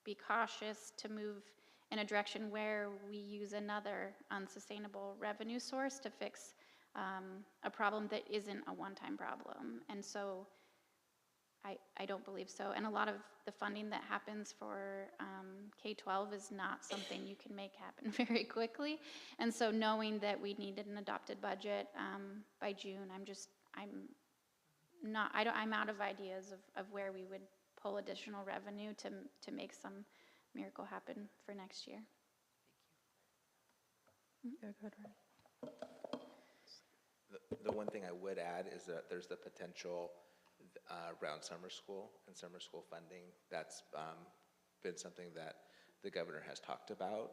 be cautious to move in a direction where we use another unsustainable revenue source to fix a problem that isn't a one-time problem. And so I don't believe so. And a lot of the funding that happens for K-12 is not something you can make happen very quickly. And so knowing that we needed an adopted budget by June, I'm out of ideas of where we would pull additional revenue to make some miracle happen for next year. Yeah, go ahead, Ryan. The one thing I would add is that there's the potential around summer school and summer school funding. That's been something that the governor has talked about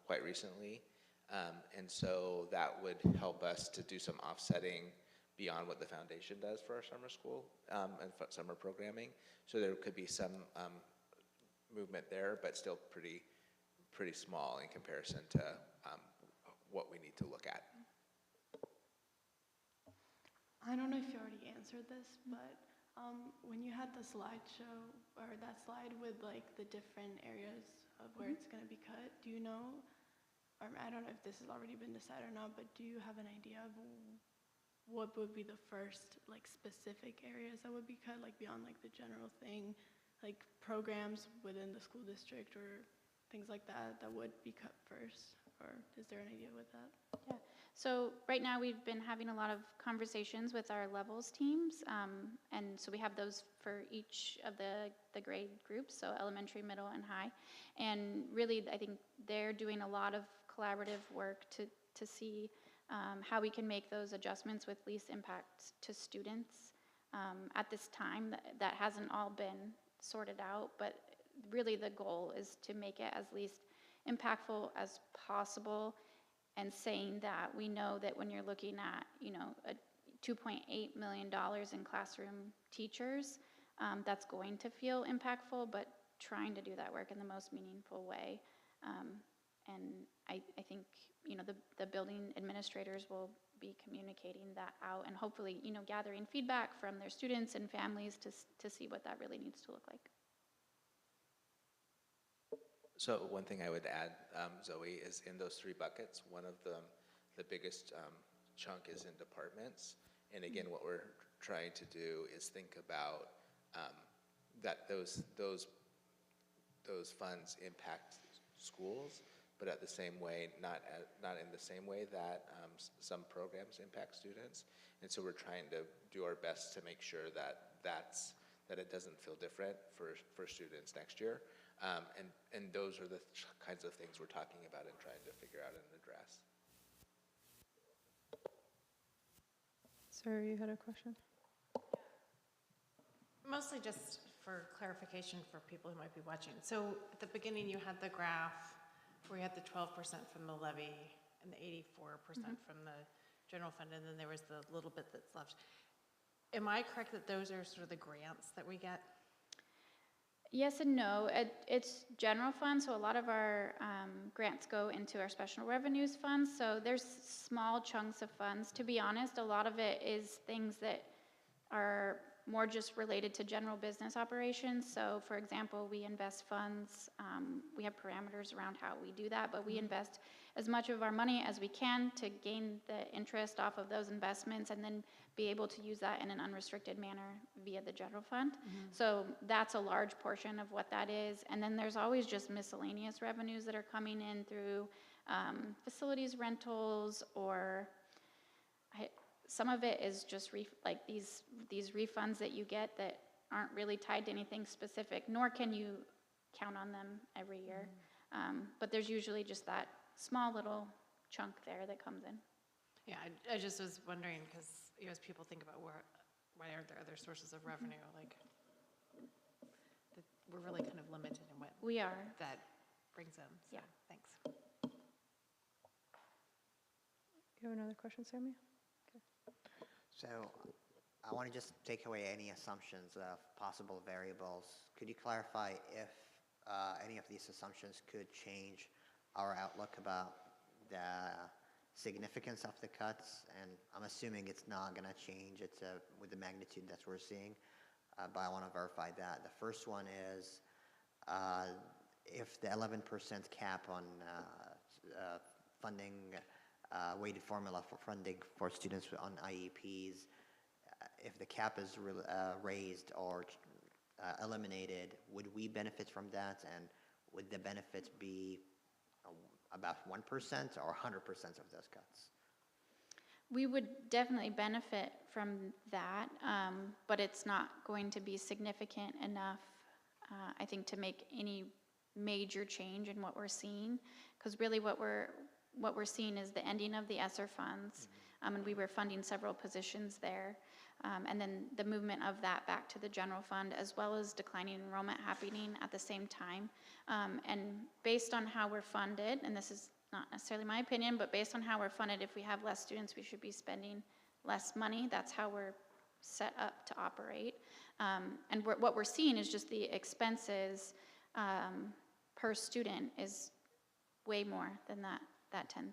quite recently. And so that would help us to do some offsetting beyond what the foundation does for our summer school and summer programming. So there could be some movement there, but still pretty small in comparison to what we need to look at. I don't know if you already answered this, but when you had the slideshow, or that slide with like the different areas of where it's going to be cut, do you know, or I don't know if this has already been decided or not, but do you have an idea of what would be the first like specific areas that would be cut, like beyond like the general thing, like programs within the school district or things like that would be cut first? Or is there an idea with that? Yeah. So right now we've been having a lot of conversations with our levels teams, and so we have those for each of the grade groups, so elementary, middle, and high. And really, I think they're doing a lot of collaborative work to see how we can make those adjustments with least impact to students. At this time, that hasn't all been sorted out, but really the goal is to make it as least impactful as possible, and saying that we know that when you're looking at, a $2.8 million in classroom teachers, that's going to feel impactful, but trying to do that work in the most meaningful way. And I think, the building administrators will be communicating that out and hopefully, gathering feedback from their students and families to see what that really needs to look like. So one thing I would add, Zoe, is in those three buckets, one of them, the biggest chunk is in departments. And again, what we're trying to do is think about that those funds impact schools, but at the same way, not in the same way that some programs impact students. And so we're trying to do our best to make sure that it doesn't feel different for students next year. And those are the kinds of things we're talking about and trying to figure out and address. Sir, you had a question? Mostly just for clarification for people who might be watching. So at the beginning, you had the graph where you had the 12% from the levy and the 84% from the general fund, and then there was the little bit that's left. Am I correct that those are sort of the grants that we get? Yes and no. It's general fund, so a lot of our grants go into our special revenues funds. So there's small chunks of funds. To be honest, a lot of it is things that are more just related to general business operations. So for example, we invest funds, we have parameters around how we do that, but we invest as much of our money as we can to gain the interest off of those investments and then be able to use that in an unrestricted manner via the general fund. So that's a large portion of what that is. And then there's always just miscellaneous revenues that are coming in through facilities rentals, or some of it is just like these refunds that you get that aren't really tied to anything specific, nor can you count on them every year. But there's usually just that small little chunk there that comes in. Yeah, I just was wondering, because as people think about why aren't there other sources of revenue, like, we're really kind of limited in what We are. that brings in. So, Yeah. Thanks. You have another question, Sammy? So I want to just take away any assumptions of possible variables. Could you clarify if any of these assumptions could change our outlook about the significance of the cuts? And I'm assuming it's not going to change with the magnitude that we're seeing, but I want to verify that. The first one is if the 11% cap on funding, weighted formula for funding for students on IEPs, if the cap is raised or eliminated, would we benefit from that? And would the benefits be about 1% or 100% of those cuts? We would definitely benefit from that, but it's not going to be significant enough, I think, to make any major change in what we're seeing. Because really what we're seeing is the ending of the ESSER funds, and we were funding several positions there, and then the movement of that back to the general fund, as well as declining enrollment happening at the same time. And based on how we're funded, and this is not necessarily my opinion, but based on how we're funded, if we have less students, we should be spending less money. That's how we're set up to operate. And what we're seeing is just the expenses per student is way more than that $10,000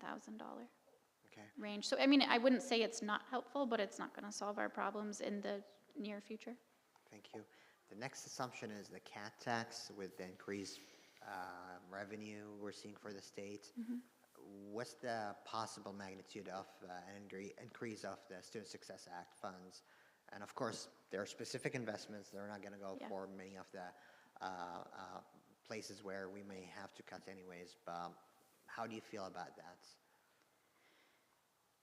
range. So, I mean, I wouldn't say it's not helpful, but it's not going to solve our problems in the near future. Thank you. The next assumption is the CAT tax with the increased revenue we're seeing for the state. What's the possible magnitude of an increase of the Student Success Act funds? And of course, there are specific investments. They're not going to go for many of the places where we may have to cut anyways, but how do you feel about that?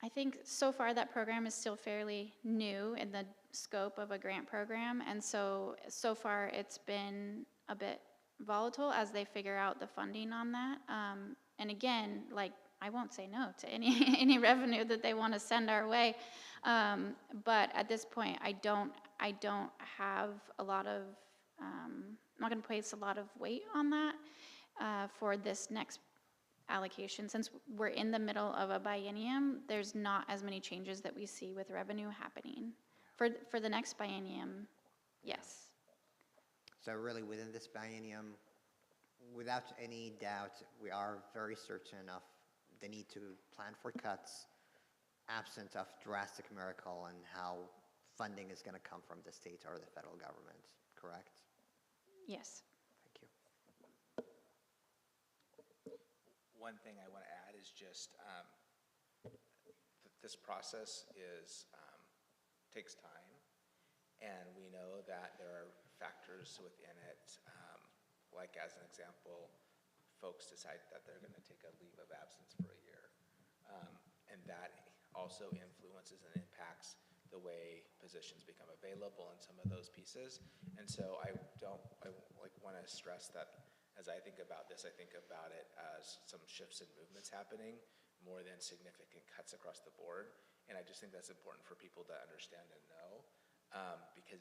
I think so far that program is still fairly new in the scope of a grant program, and so far it's been a bit volatile as they figure out the funding on that. And again, like, I won't say no to any revenue that they want to send our way, but at this point, I don't have a lot of, I'm not going to place a lot of weight on that for this next allocation. Since we're in the middle of a biennium, there's not as many changes that we see with revenue happening. For the next biennium, yes. So really within this biennium, without any doubt, we are very certain of the need to plan for cuts, absent of drastic miracle and how funding is going to come from the state or the federal government, correct? Yes. Thank you. One thing I want to add is just this process takes time, and we know that there are factors within it, like as an example, folks decide that they're going to take a leave of absence for a year, and that also influences and impacts the way positions become available in some of those pieces. And so I want to stress that as I think about this, I think about it as some shifts and movements happening more than significant cuts across the board. And I just think that's important for people to understand and know, because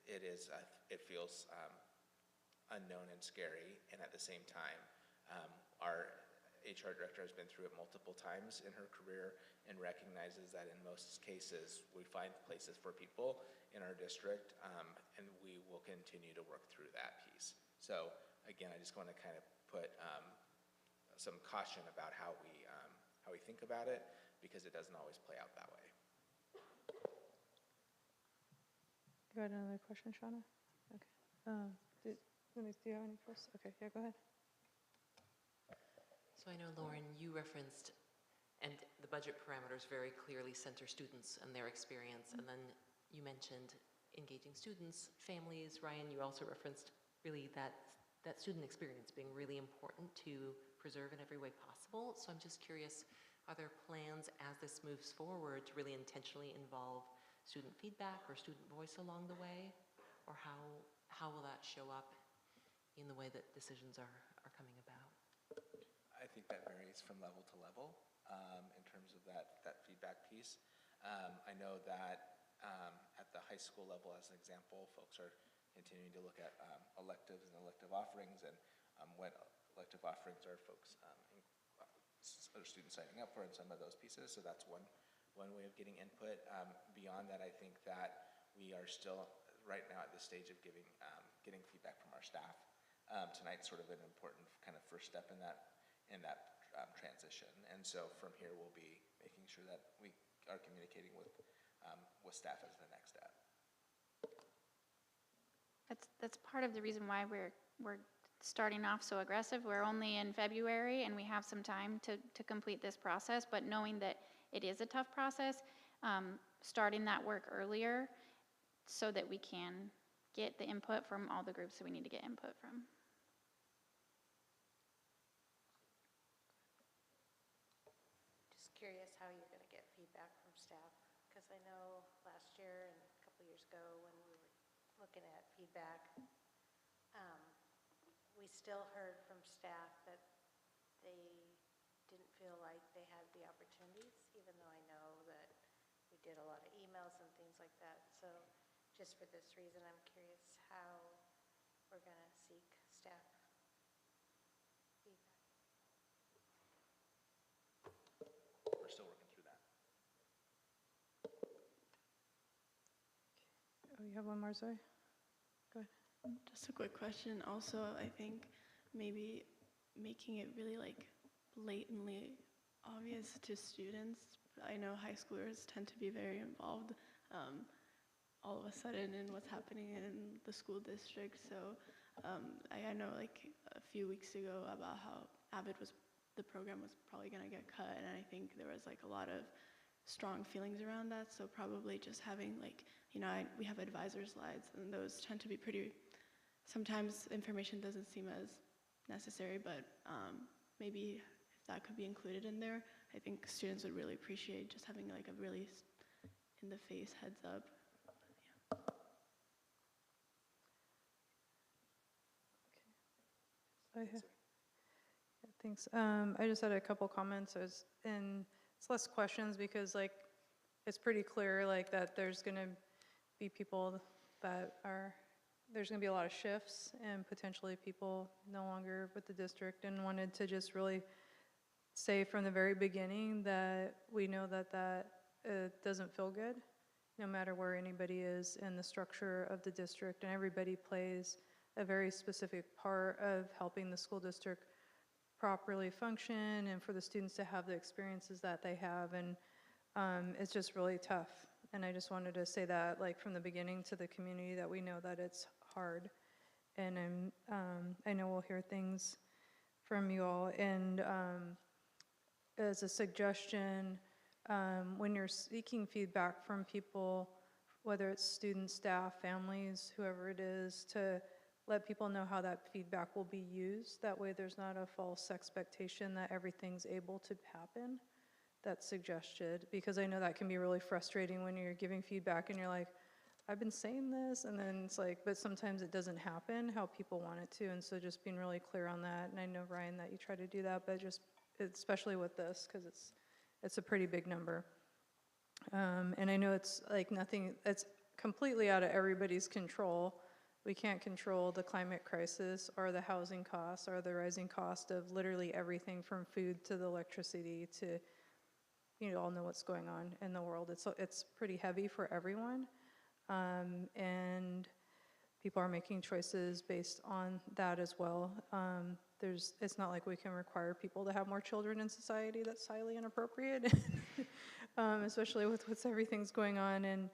it feels unknown and scary, and at the same time, our HR director has been through it multiple times in her career and recognizes that in most cases, we find places for people in our district, and we will continue to work through that piece. So again, I just want to kind of put some caution about how we think about it, because it doesn't always play out that way. You got another question, Shauna? Okay. Do you have any first? Okay, yeah, go ahead. So I know, Lauren, you referenced, and the budget parameters very clearly center students and their experience, and then you mentioned engaging students, families. Ryan, you also referenced really that student experience being really important to preserve in every way possible. So I'm just curious, are there plans as this moves forward to really intentionally involve student feedback or student voice along the way? Or how will that show up in the way that decisions are coming about? I think that varies from level to level in terms of that feedback piece. I know that at the high school level, as an example, folks are continuing to look at electives and elective offerings, and what elective offerings are folks, are students signing up for, and some of those pieces. So that's one way of getting input. Beyond that, I think that we are still right now at the stage of getting feedback from our staff. Tonight's sort of an important kind of first step in that transition. And so from here, we'll be making sure that we are communicating with staff as the next step. That's part of the reason why we're starting off so aggressive. We're only in February and we have some time to complete this process, but knowing that it is a tough process, starting that work earlier so that we can get the input from all the groups that we need to get input from. Just curious how you're going to get feedback from staff, because I know last year and a couple years ago when we were looking at feedback, we still heard from staff that they didn't feel like they had the opportunities, even though I know that we did a lot of emails and things like that. So just for this reason, I'm curious how we're going to seek staff feedback. We're still working through that. Oh, you have one more, Zoe? Go ahead. Just a quick question. Also, I think maybe making it really like blatantly obvious to students. I know high schoolers tend to be very involved all of a sudden in what's happening in the school district. So I know like a few weeks ago about how the program was probably going to get cut, and I think there was like a lot of strong feelings around that. So probably just having like, we have advisor slides, and those tend to be pretty, sometimes information doesn't seem as necessary, but maybe if that could be included in there, I think students would really appreciate just having like a really in-the-face heads up. Yeah, thanks. I just had a couple comments. And it's less questions because like it's pretty clear like that there's going to be people there's going to be a lot of shifts and potentially people no longer with the district, and wanted to just really say from the very beginning that we know that doesn't feel good no matter where anybody is in the structure of the district, and everybody plays a very specific part of helping the school district properly function and for the students to have the experiences that they have, and it's just really tough. And I just wanted to say that like from the beginning to the community that we know that it's hard, and I know we'll hear things from you all. And as a suggestion, when you're seeking feedback from people, whether it's students, staff, families, whoever it is, to let people know how that feedback will be used. That way there's not a false expectation that everything's able to happen that's suggested, because I know that can be really frustrating when you're giving feedback and you're like, I've been saying this, and then it's like, but sometimes it doesn't happen how people want it to, and so just being really clear on that. And I know, Ryan, that you try to do that, but just, especially with this, because it's a pretty big number. And I know it's like nothing, it's completely out of everybody's control. We can't control the climate crisis or the housing costs or the rising cost of literally everything from food to the electricity to, you all know what's going on in the world. It's pretty heavy for everyone. And people are making choices based on that as well. It's not like we can require people to have more children in society. That's highly inappropriate, especially with everything's going on. And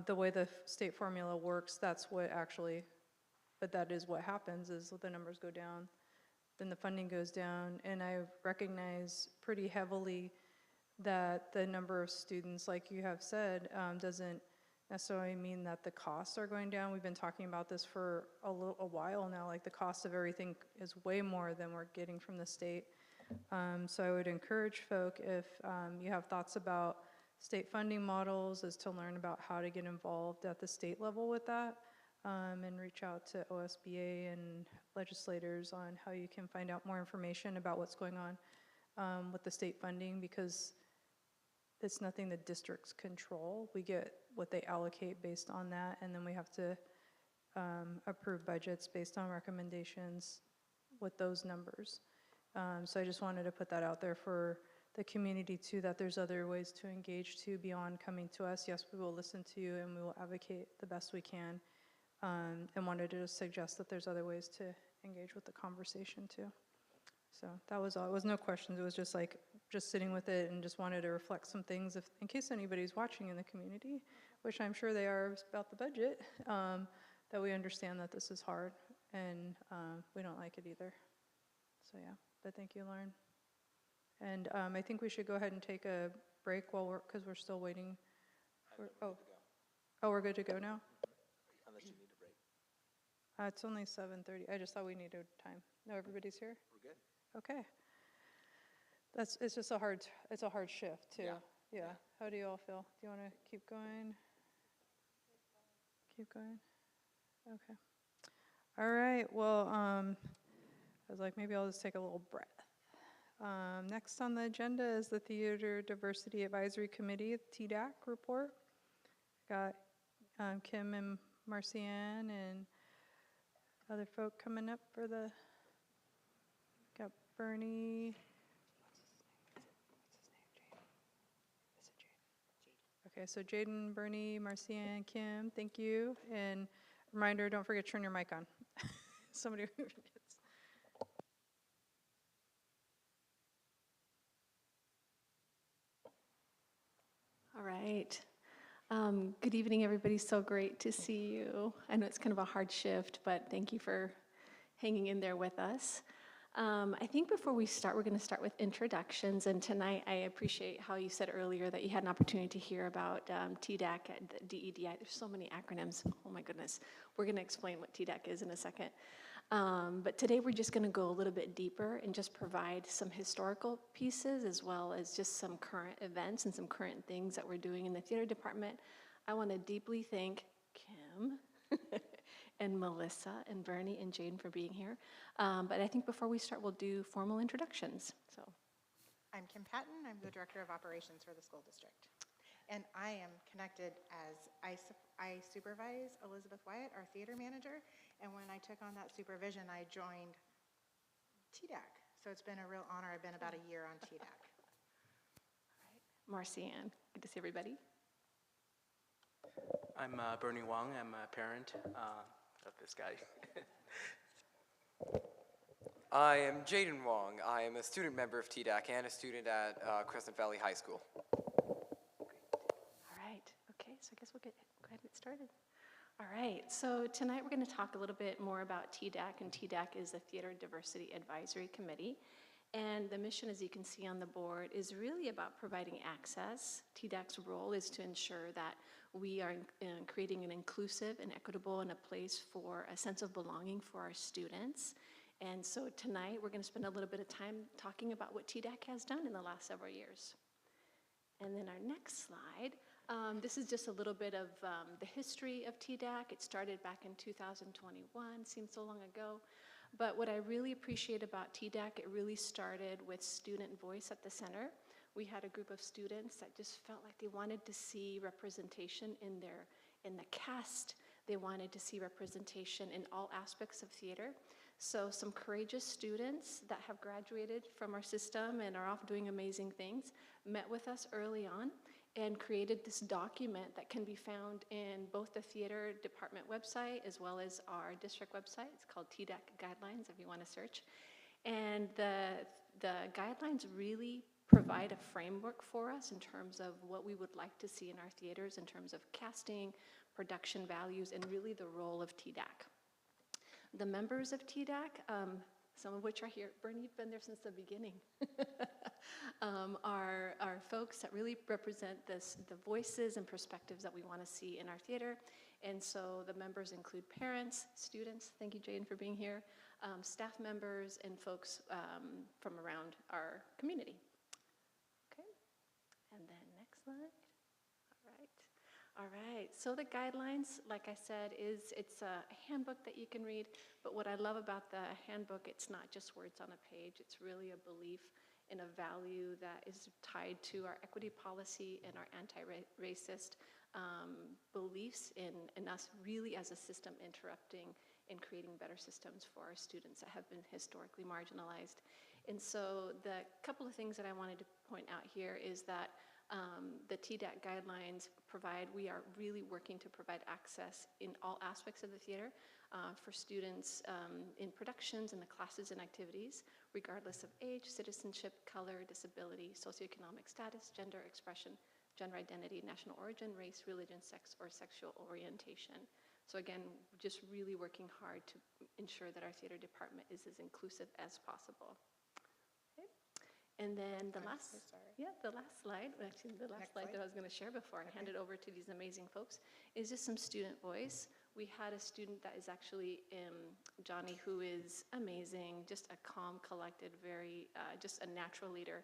the way the state formula works, that's what actually, but that is what happens, is the numbers go down, then the funding goes down. And I recognize pretty heavily that the number of students, like you have said, doesn't necessarily mean that the costs are going down. We've been talking about this for a while now, like the cost of everything is way more than we're getting from the state. So I would encourage folk, if you have thoughts about state funding models, is to learn about how to get involved at the state level with that, and reach out to OSBA and legislators on how you can find out more information about what's going on with the state funding, because it's nothing the districts control. We get what they allocate based on that, and then we have to approve budgets based on recommendations with those numbers. So I just wanted to put that out there for the community too, that there's other ways to engage too beyond coming to us. Yes, we will listen to you and we will advocate the best we can, and wanted to just suggest that there's other ways to engage with the conversation too. So that was all. It was no questions. It was just like just sitting with it, and just wanted to reflect some things in case anybody's watching in the community, which I'm sure they are about the budget, that we understand that this is hard, and we don't like it either. So yeah, but thank you, Lauren. And I think we should go ahead and take a break because we're still waiting. We're good to go now? Unless you need a break. It's only 7:30. I just thought we needed time. No, everybody's here? We're good. Okay. It's just a hard shift too. Yeah. How do you all feel? Do you want to keep going? Keep going? Okay. All right. Well, I was like, maybe I'll just take a little breath. Next on the agenda is the Theater Diversity Advisory Committee, TDAC report. Got Kim and Marcianne and other folk coming up for the, got Bernie. Okay, so Jaden, Bernie, Marcianne, Kim, thank you. And reminder, don't forget to turn your mic on. Somebody forgets. All right. Good evening, everybody. So great to see you. I know it's kind of a hard shift, but thank you for hanging in there with us. I think before we start, we're going to start with introductions. And tonight, I appreciate how you said earlier that you had an opportunity to hear about TDAC and the DEDI. There's so many acronyms. Oh my goodness. We're going to explain what TDAC is in a second. But today, we're just going to go a little bit deeper and just provide some historical pieces, as well as just some current events and some current things that we're doing in the theater department. I want to deeply thank Kim and Melissa and Bernie and Jane for being here. But I think before we start, we'll do formal introductions. So, I'm Kim Patton. I'm the Director of Operations for the school district. And I am connected as I supervise Elizabeth Wyatt, our theater manager. And when I took on that supervision, I joined TDAC. So it's been a real honor. I've been about a year on TDAC. all right. Marcianne, good to see everybody. I'm Bernie Wong. I'm a parent of this guy. I am Jaden Wong. I am a student member of TDAC and a student at Crescent Valley High School. All right. Okay, so I guess we'll go ahead and get started. All right, so tonight we're going to talk a little bit more about TDAC, and TDAC is the Theater Diversity Advisory Committee. And the mission, as you can see on the board, is really about providing access. TDAC's role is to ensure that we are creating an inclusive and equitable and a place for a sense of belonging for our students. And so tonight we're going to spend a little bit of time talking about what TDAC has done in the last several years. And then our next slide, this is just a little bit of the history of TDAC. It started back in 2021, seems so long ago. But what I really appreciate about TDAC, it really started with student voice at the center. We had a group of students that just felt like they wanted to see representation in the cast, they wanted to see representation in all aspects of theater. So some courageous students that have graduated from our system and are off doing amazing things met with us early on and created this document that can be found in both the theater department website as well as our district website. It's called TDAC Guidelines if you want to search. And the guidelines really provide a framework for us in terms of what we would like to see in our theaters in terms of casting, production values, and really the role of TDAC. The members of TDAC, some of which are here, Bernie, you've been there since the beginning, are folks that really represent the voices and perspectives that we want to see in our theater. And so the members include parents, students, thank you Jane for being here, staff members, and folks from around our community. Okay, and then next slide. All right, so the guidelines, like I said, it's a handbook that you can read, but what I love about the handbook, it's not just words on a page, it's really a belief and a value that is tied to our equity policy and our anti-racist beliefs in us really as a system interrupting and creating better systems for our students that have been historically marginalized. And so the couple of things that I wanted to point out here is that the TDAC guidelines we are really working to provide access in all aspects of the theater for students in productions, in the classes and activities, regardless of age, citizenship, color, disability, socioeconomic status, gender expression, gender identity, national origin, race, religion, sex, or sexual orientation. So again, just really working hard to ensure that our theater department is as inclusive as possible. And then the last slide, actually the last slide that I was going to share before I hand it over to these amazing folks, is just some student voice. We had a student that is actually Johnny, who is amazing, just a calm, collected, very, just a natural leader.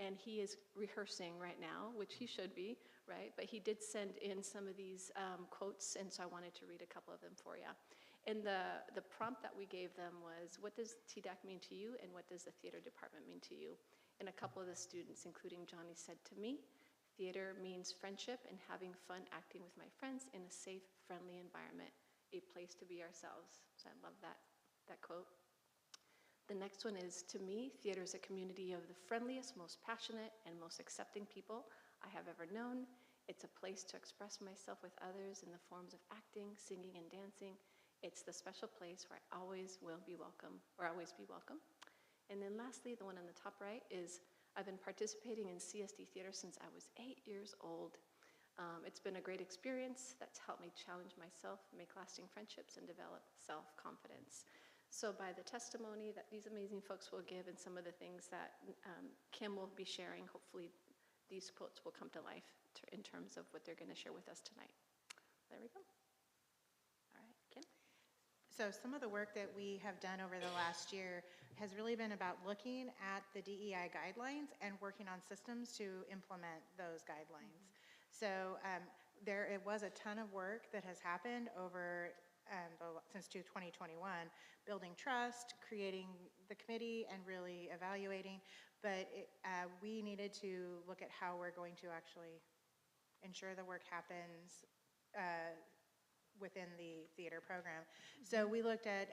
And he is rehearsing right now, which he should be, right? But he did send in some of these quotes, and so I wanted to read a couple of them for you. And the prompt that we gave them was, what does TDAC mean to you, and what does the theater department mean to you? And a couple of the students, including Johnny, said to me, theater means friendship and having fun acting with my friends in a safe, friendly environment, a place to be ourselves. So I love that quote. The next one is, to me, theater is a community of the friendliest, most passionate, and most accepting people I have ever known. It's a place to express myself with others in the forms of acting, singing, and dancing. It's the special place where I always will be welcome, or always be welcome. And then lastly, the one on the top right is, I've been participating in CSD theater since I was 8 years old. It's been a great experience that's helped me challenge myself, make lasting friendships, and develop self-confidence. So by the testimony that these amazing folks will give and some of the things that Kim will be sharing, hopefully these quotes will come to life in terms of what they're going to share with us tonight. There we go. All right, Kim? So some of the work that we have done over the last year has really been about looking at the DEI guidelines and working on systems to implement those guidelines. So it was a ton of work that has happened over since 2021, building trust, creating the committee, and really evaluating. But we needed to look at how we're going to actually ensure the work happens within the theater program. So we looked at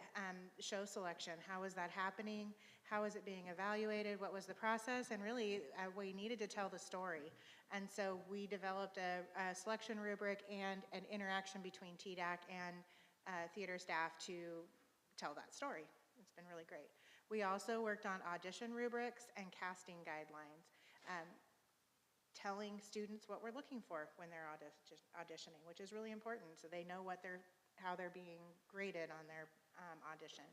show selection. How is that happening? How is it being evaluated? What was the process? And really, we needed to tell the story. And so we developed a selection rubric and an interaction between TDAC and theater staff to tell that story. It's been really great. We also worked on audition rubrics and casting guidelines. Telling students what we're looking for when they're auditioning, which is really important, so they know how they're being graded on their audition.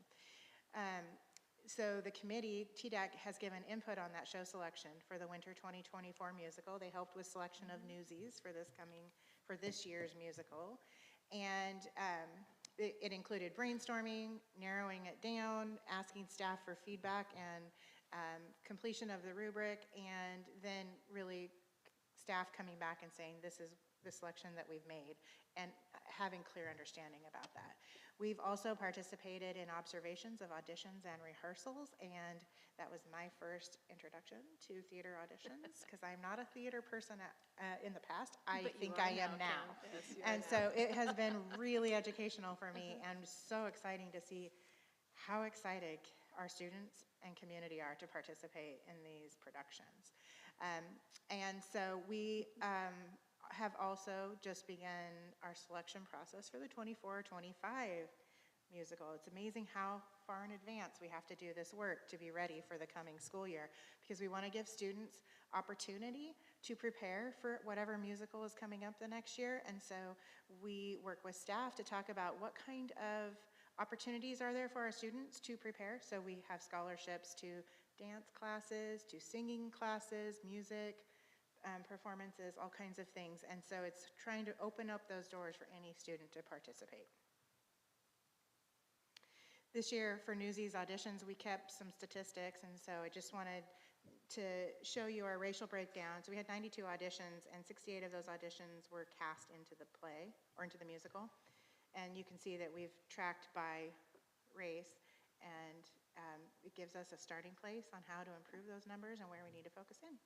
So the committee, TDAC, has given input on that show selection for the Winter 2024 musical. They helped with selection of Newsies for this year's musical, and it included brainstorming, narrowing it down, asking staff for feedback, and completion of the rubric, and then really staff coming back and saying, this is the selection that we've made, and having clear understanding about that. We've also participated in observations of auditions and rehearsals, and that was my first introduction to theater auditions, because I'm not a theater person in the past. I think I am now. And so it has been really educational for me, and so exciting to see how excited our students and community are to participate in these productions. And so we have also just begun our selection process for the 24-25 musical. It's amazing how far in advance we have to do this work to be ready for the coming school year, because we want to give students opportunity to prepare for whatever musical is coming up the next year. And so we work with staff to talk about what kind of opportunities are there for our students to prepare. So we have scholarships to dance classes, to singing classes, music, performances, all kinds of things. And so it's trying to open up those doors for any student to participate. This year for Newsies auditions, we kept some statistics, and so I just wanted to show you our racial breakdown. So we had 92 auditions, and 68 of those auditions were cast into the play, or into the musical. And you can see that we've tracked by race, and it gives us a starting place on how to improve those numbers and where we need to focus in.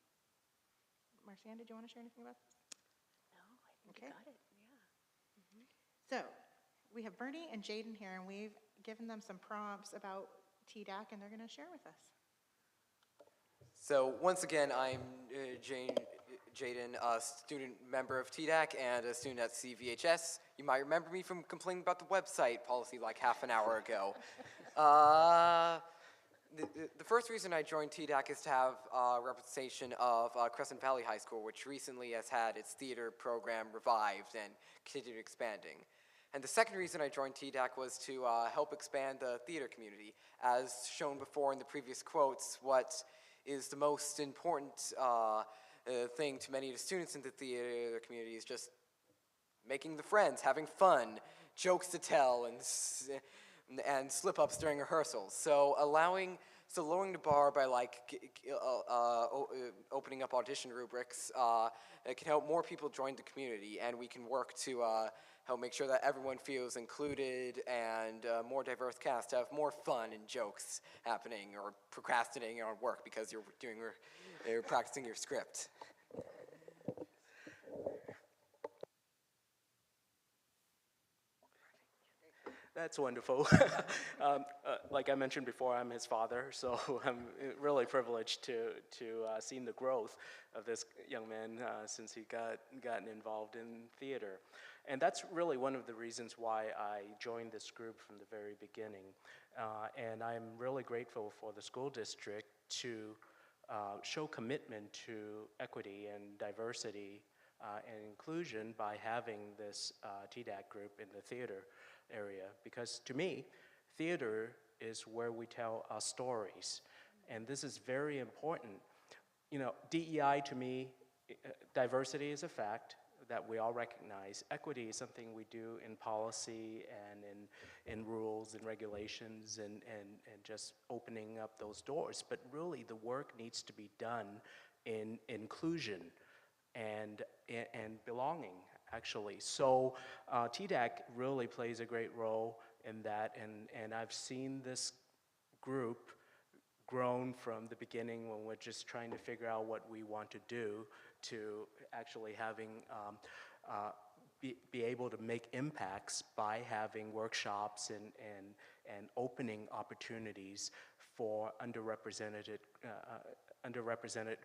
Marcianne, did you want to share anything about this? No, I think you got it, yeah. So we have Bernie and Jaden here, and we've given them some prompts about TDAC, and they're going to share with us. So once again, I'm Jaden, a student member of TDAC and a student at CVHS. You might remember me from complaining about the website policy like half an hour ago. The first reason I joined TDAC is to have representation of Crescent Valley High School, which recently has had its theater program revived and continued expanding. And the second reason I joined TDAC was to help expand the theater community. As shown before in the previous quotes, what is the most important thing to many of the students in the theater community is just making the friends, having fun, jokes to tell, and slip-ups during rehearsals. So lowering the bar by opening up audition rubrics, it can help more people join the community, and we can work to help make sure that everyone feels included and more diverse cast have more fun and jokes happening, or procrastinating on work because you're practicing your script. That's wonderful. Like I mentioned before, I'm his father, so I'm really privileged to seen the growth of this young man since he gotten involved in theater. And that's really one of the reasons why I joined this group from the very beginning. And I'm really grateful for the school district to show commitment to equity and diversity and inclusion by having this TDAC group in the theater area, because to me, theater is where we tell our stories, and this is very important. You know, DEI to me, diversity is a fact that we all recognize. Equity is something we do in policy and in rules and regulations and just opening up those doors, but really the work needs to be done in inclusion and belonging, actually. So TDAC really plays a great role in that, and I've seen this group grown from the beginning when we're just trying to figure out what we want to do to actually having be able to make impacts by having workshops and opening opportunities for underrepresented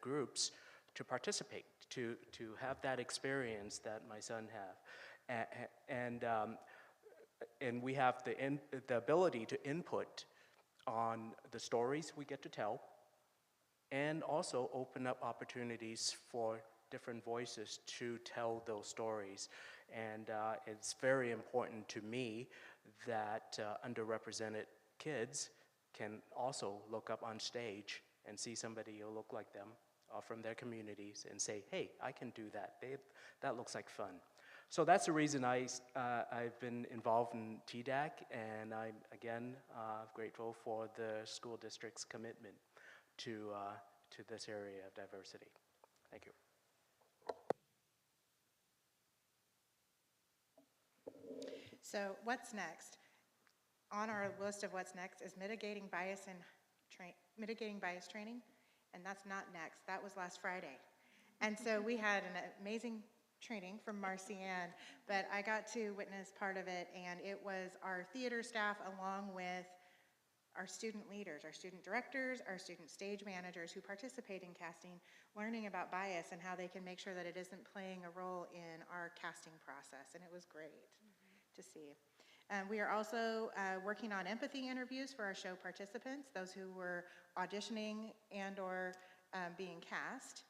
groups to participate, to have that experience that my son have, and we have the ability to input on the stories we get to tell, and also open up opportunities for different voices to tell those stories. And it's very important to me that underrepresented kids can also look up on stage and see somebody who look like them from their communities and say, hey, I can do that. That looks like fun. So that's the reason I've been involved in TDAC, and I'm, again, grateful for the school district's commitment to this area of diversity. Thank you. So what's next? On our list of what's next is mitigating bias training, and that's not next. That was last Friday. And so we had an amazing training from Marcy Ann, but I got to witness part of it, and it was our theater staff along with our student leaders, our student directors, our student stage managers who participate in casting, learning about bias and how they can make sure that it isn't playing a role in our casting process, and it was great to see. We are also working on empathy interviews for our show participants, those who were auditioning and or being cast,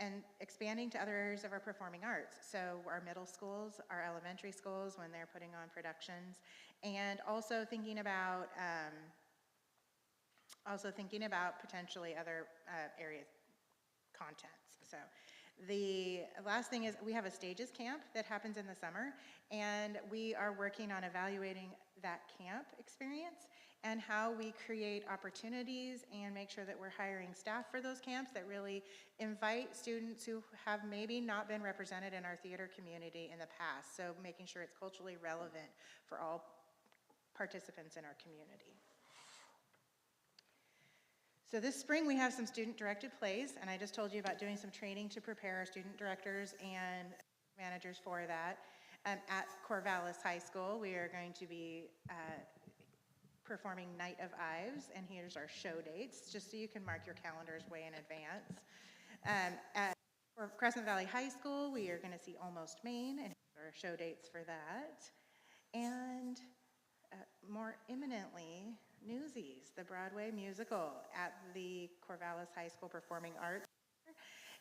and expanding to other areas of our performing arts. So our middle schools, our elementary schools when they're putting on productions, and also thinking about potentially other areas, contents. So the last thing is we have a stages camp that happens in the summer, and we are working on evaluating that camp experience and how we create opportunities and make sure that we're hiring staff for those camps that really invite students who have maybe not been represented in our theater community in the past. So making sure it's culturally relevant for all participants in our community. So this spring we have some student-directed plays, and I just told you about doing some training to prepare our student directors and managers for that. At Corvallis High School, we are going to be performing Night of Ives, and here's our show dates, just so you can mark your calendars way in advance. At Crescent Valley High School, we are going to see Almost Maine, and here's our show dates for that. And more imminently, Newsies, the Broadway musical at the Corvallis High School Performing Arts.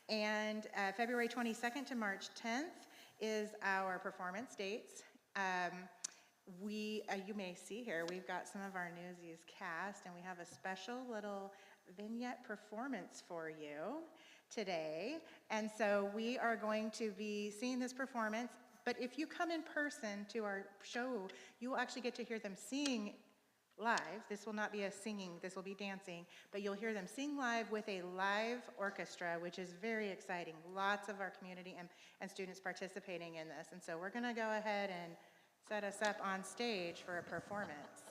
And February 22nd to March 10th is our performance dates. You may see here, we've got some of our Newsies cast, and we have a special little vignette performance for you today. And so we are going to be seeing this performance, but if you come in person to our show, you will actually get to hear them sing live. This will not be a singing, this will be dancing, but you'll hear them sing live with a live orchestra, which is very exciting. Lots of our community and students participating in this. And so we're gonna go ahead and set us up on stage for a performance.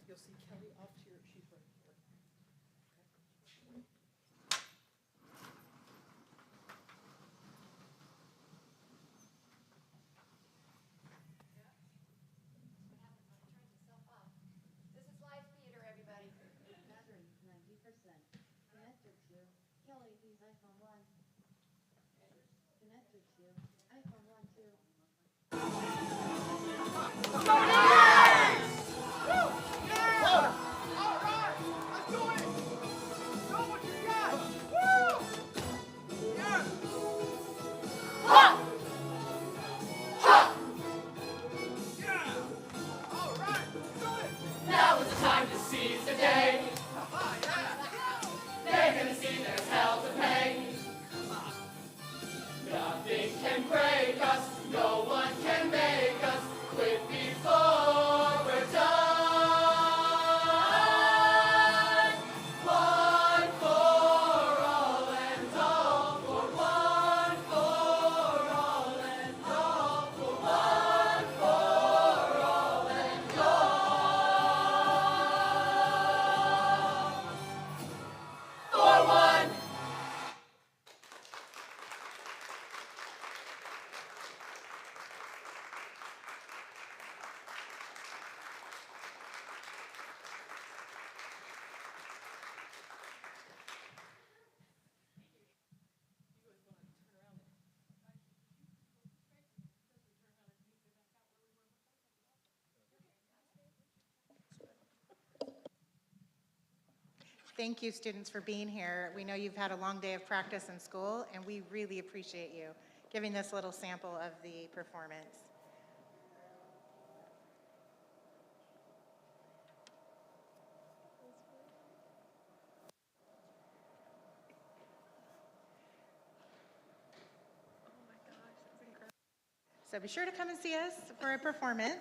You'll see Kelly off to your, she's right here. This is live theater, everybody. Battery, 90%. Connected to Kelly, please, iPhone 1. Connected to iPhone 1, 2. Now is the time to seize the day. They're gonna see there's hell to pay. Nothing can thank you, students, for being here. We know you've had a long day of practice in school, and we really appreciate you giving this little sample of the performance. So be sure to come and see us for a performance.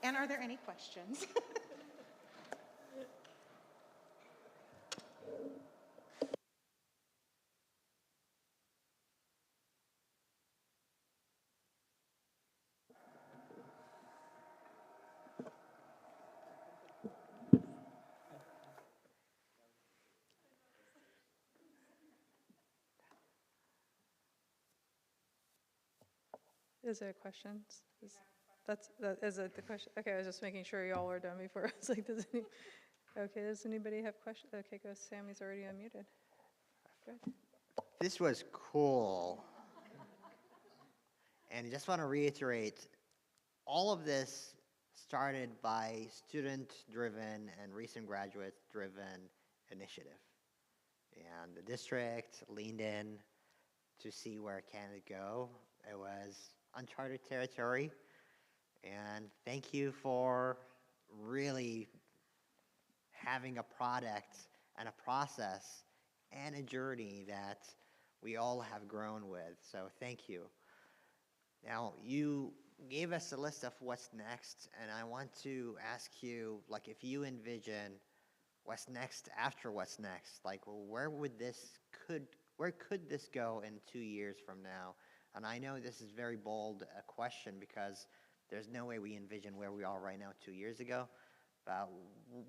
And are there any questions? Is there questions? Is it the question? Okay, I was just making sure y'all were done before. I was like, does anybody have questions? Okay, go, Sammy's already unmuted. Good. This was cool. And I just want to reiterate, all of this started by student-driven and recent graduate-driven initiative. And the district leaned in to see where can it go. It was uncharted territory. And thank you for really having a product and a process and a journey that we all have grown with. So thank you. Now, you gave us a list of what's next, and I want to ask you, like, if you envision what's next after what's next, like, where could this go in 2 years from now? And I know this is very bold a question because there's no way we envision where we are right now 2 years ago. But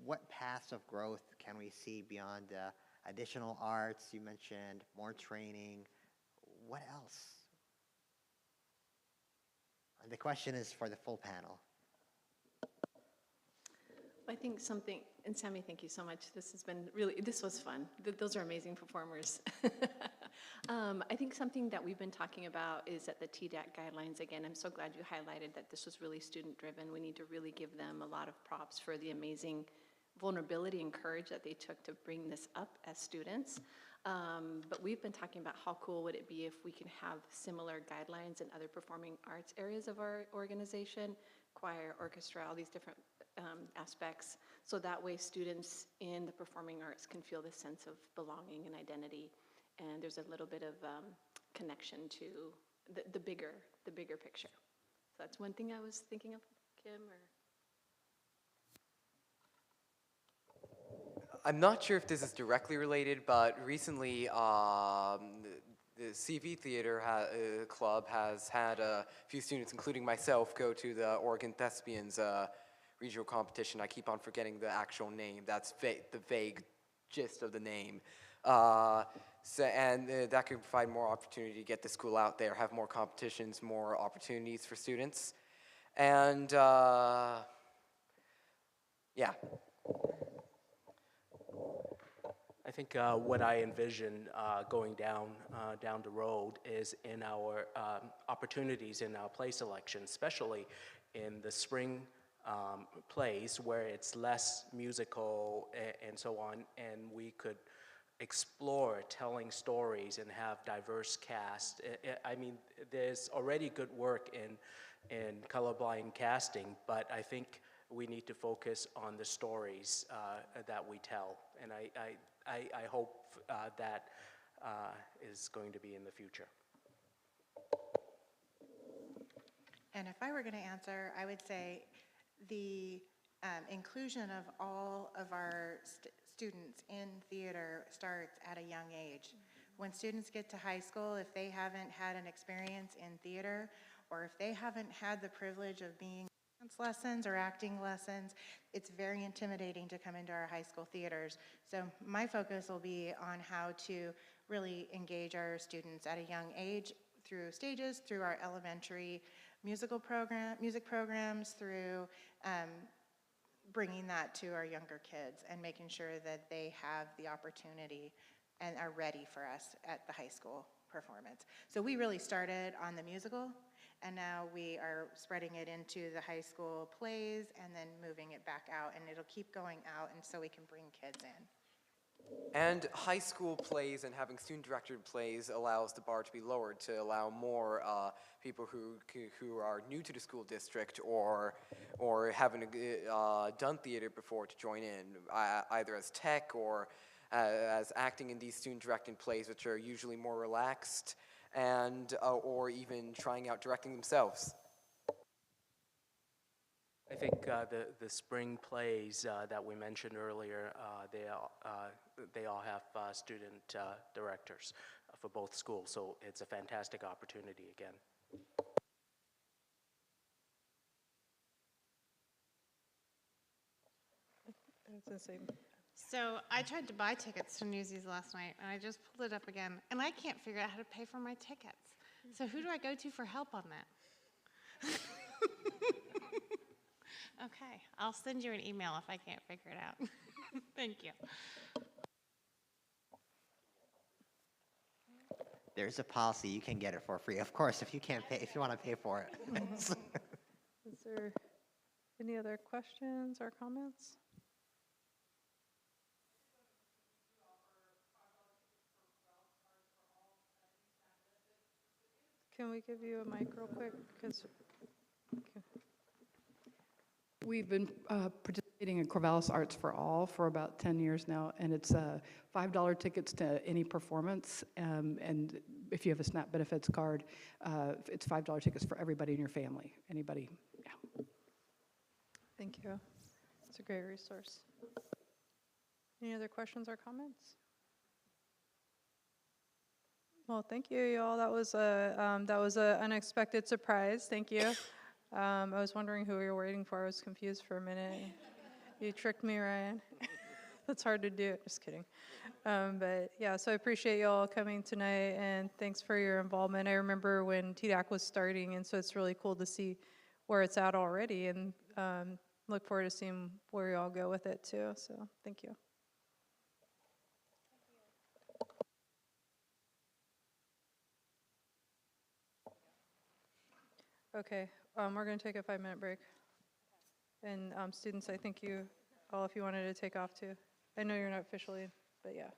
what paths of growth can we see beyond additional arts? You mentioned more training. What else? And the question is for the full panel. I think something, and Sammy, thank you so much. This was fun. Those are amazing performers. I think something that we've been talking about is at the TDAC guidelines. Again, I'm so glad you highlighted that this was really student-driven. We need to really give them a lot of props for the amazing vulnerability and courage that they took to bring this up as students. But we've been talking about how cool would it be if we can have similar guidelines in other performing arts areas of our organization, choir, orchestra, all these different aspects, so that way students in the performing arts can feel this sense of belonging and identity, and there's a little bit of connection to the bigger picture. So that's one thing I was thinking of, Kim, or? I'm not sure if this is directly related, but recently the CV Theater Club has had a few students, including myself, go to the Oregon Thespians regional competition. I keep on forgetting the actual name. That's the vague gist of the name. That could provide more opportunity to get the school out there, have more competitions, more opportunities for students. And yeah. I think what I envision going down the road is in our opportunities in our play selection, especially in the spring plays where it's less musical and so on, and we could explore telling stories and have diverse cast. I mean, there's already good work in colorblind casting, but I think we need to focus on the stories that we tell, and I hope that is going to be in the future. And if I were going to answer, I would say the inclusion of all of our students in theater starts at a young age. When students get to high school, if they haven't had an experience in theater, or if they haven't had the privilege of being in dance lessons or acting lessons, it's very intimidating to come into our high school theaters. So my focus will be on how to really engage our students at a young age through stages, through our elementary music programs, through bringing that to our younger kids and making sure that they have the opportunity and are ready for us at the high school performance. So we really started on the musical, and now we are spreading it into the high school plays and then moving it back out, and it'll keep going out, and so we can bring kids in. And high school plays and having student-directed plays allows the bar to be lowered to allow more people who are new to the school district or haven't done theater before to join in, either as tech or as acting in these student-directed plays, which are usually more relaxed, and or even trying out directing themselves. I think the spring plays that we mentioned earlier, they all have student directors for both schools, so it's a fantastic opportunity again. So I tried to buy tickets to Newsies last night, and I just pulled it up again, and I can't figure out how to pay for my tickets. So who do I go to for help on that? Okay, I'll send you an email if I can't figure it out. Thank you. There's a policy, you can get it for free. Of course, if you can't pay, if you want to pay for it. Is there any other questions or comments? Can we give you a mic real quick? Because We've been participating in Corvallis Arts for All for about 10 years now, and it's $5 tickets to any performance, and if you have a SNAP benefits card, it's $5 tickets for everybody in your family, anybody, yeah. thank you. It's a great resource. Any other questions or comments? Well, thank you, y'all. That was a unexpected surprise. Thank you. I was wondering who we were waiting for. I was confused for a minute. You tricked me, Ryan. That's hard to do. Just kidding. But yeah, so I appreciate y'all coming tonight, and thanks for your involvement. I remember when TDAC was starting, and so it's really cool to see where it's at already, and look forward to seeing where y'all go with it too. So thank you. Okay, we're going to take a 5-minute break. And students, I think you all, if you wanted to take off too. I know you're not officially, but yeah.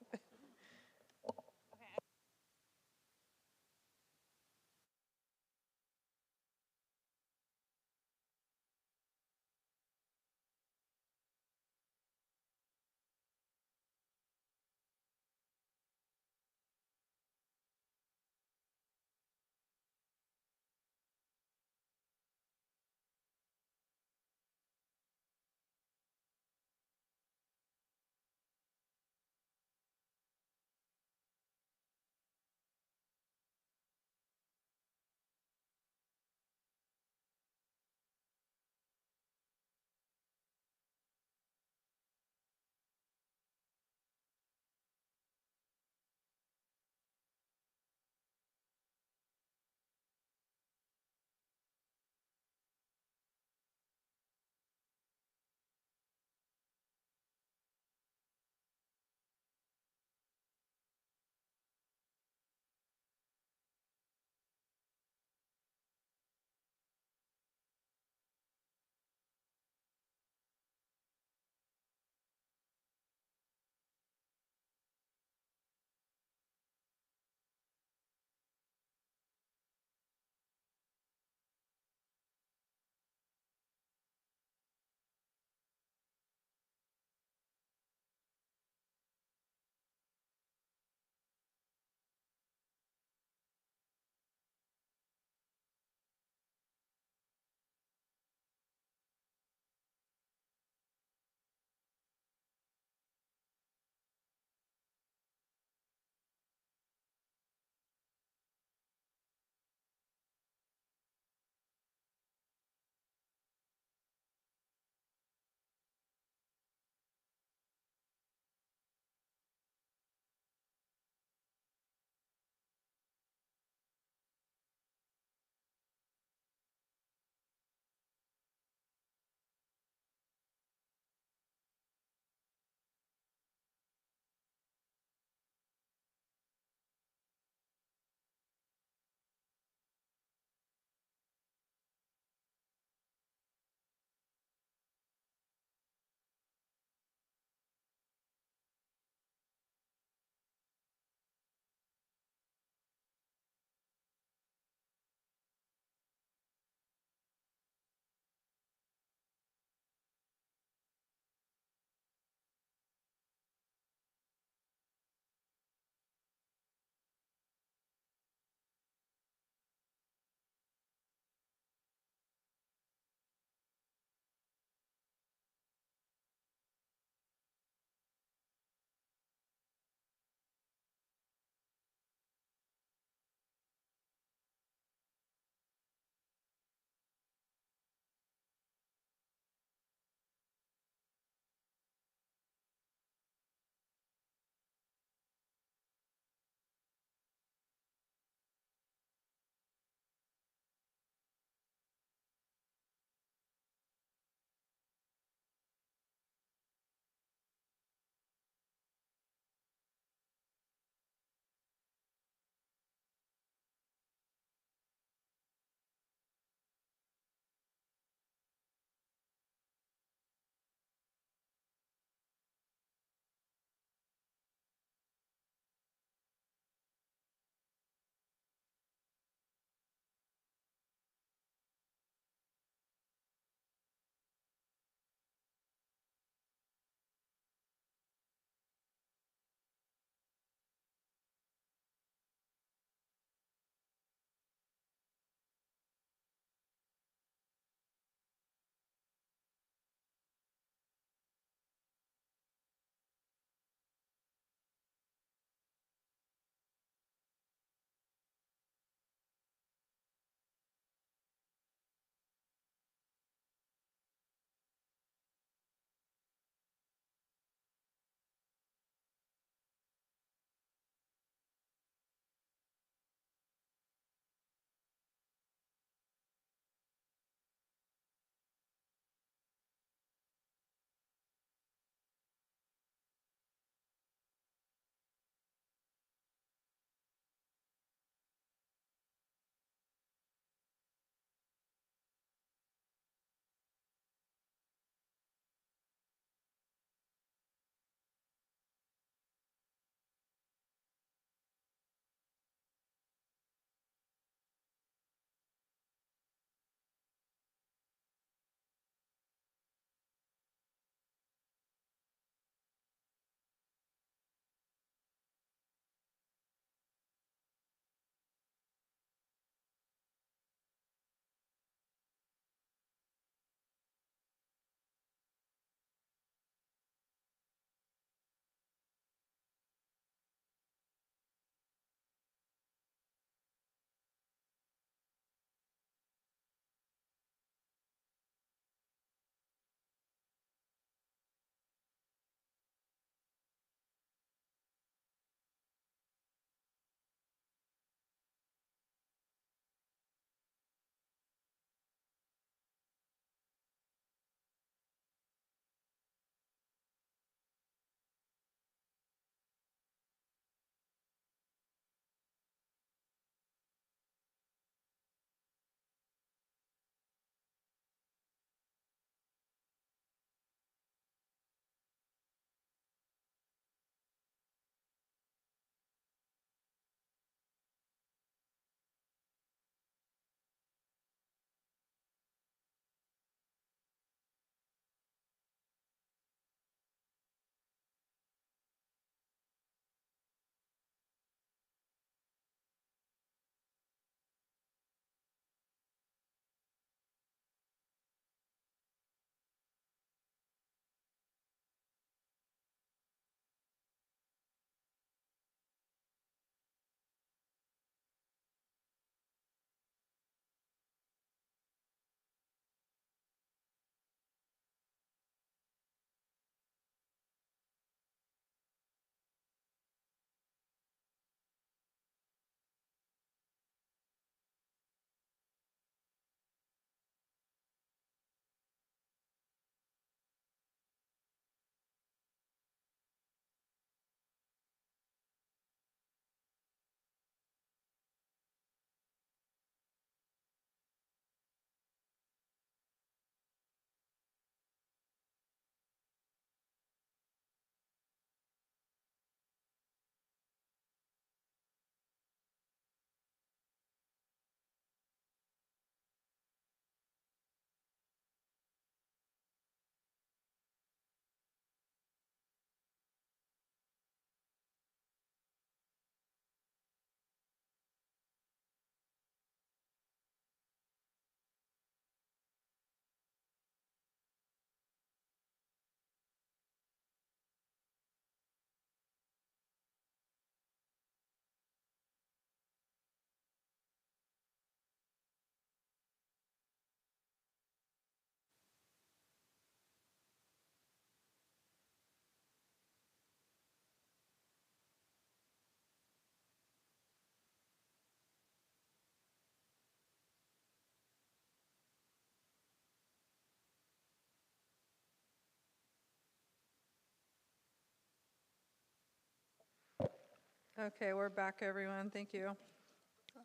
Okay, we're back, everyone. Thank you.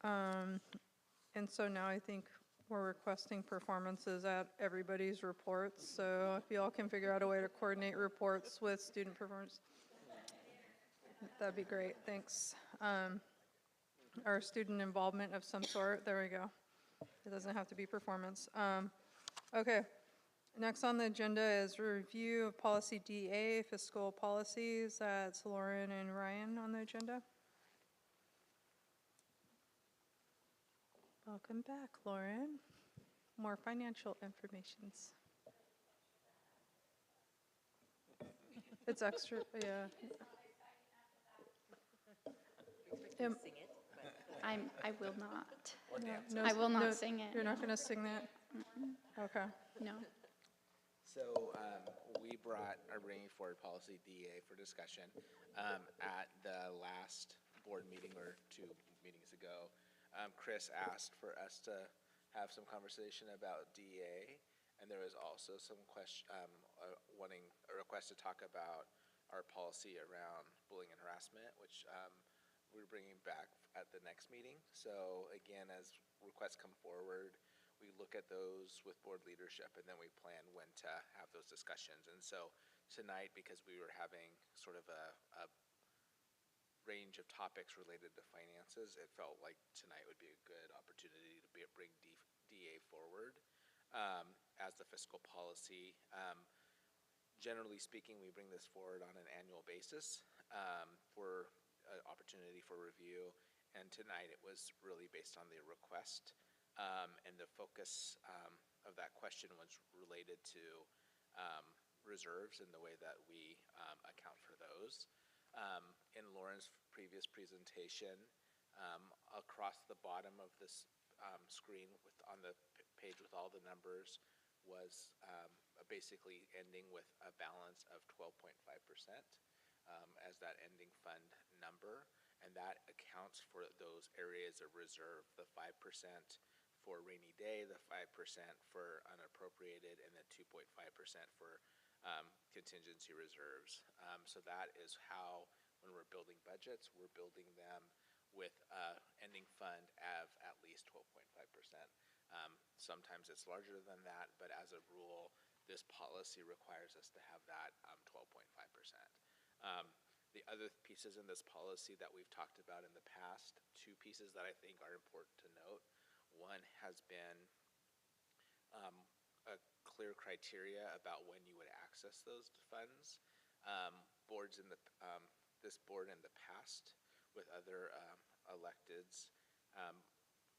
And so now I think we're requesting performances at everybody's reports. So if you all can figure out a way to coordinate reports with student performance, that'd be great. Thanks. Or student involvement of some sort. There we go. It doesn't have to be performance. Okay. Next on the agenda is review of policy DA, fiscal policies. That's Lauren and Ryan on the agenda. Welcome back, Lauren. More financial informations. It's extra, yeah. Sing it, but I will not. No, I will no, not sing it. You're not going to sing that? Okay. No. So we are bringing forward policy DA for discussion. At the last board meeting or 2 meetings ago, Chris asked for us to have some conversation about DA, and there was also some wanting a request to talk about our policy around bullying and harassment, which we're bringing back at the next meeting. So again, as requests come forward, we look at those with board leadership, and then we plan when to have those discussions. And so tonight, because we were having sort of a range of topics related to finances, it felt like tonight would be a good opportunity to bring DA forward as the fiscal policy. Generally speaking, we bring this forward on an annual basis for an opportunity for review. And tonight it was really based on the request. And the focus of that question was related to reserves and the way that we account for those. In Lauren's previous presentation, across the bottom of this screen on the page with all the numbers was basically ending with a balance of 12.5% as that ending fund number. And that accounts for those areas of reserve, the 5% for rainy day, the 5% for unappropriated, and the 2.5% for contingency reserves. So that is how, when we're building budgets, we're building them with ending fund of at least 12.5%. Sometimes it's larger than that, but as a rule, this policy requires us to have that 12.5%. The other pieces in this policy that we've talked about in the past, 2 pieces that I think are important to note. One has been a clear criteria about when you would access those funds. Boards in this board in the past with other electeds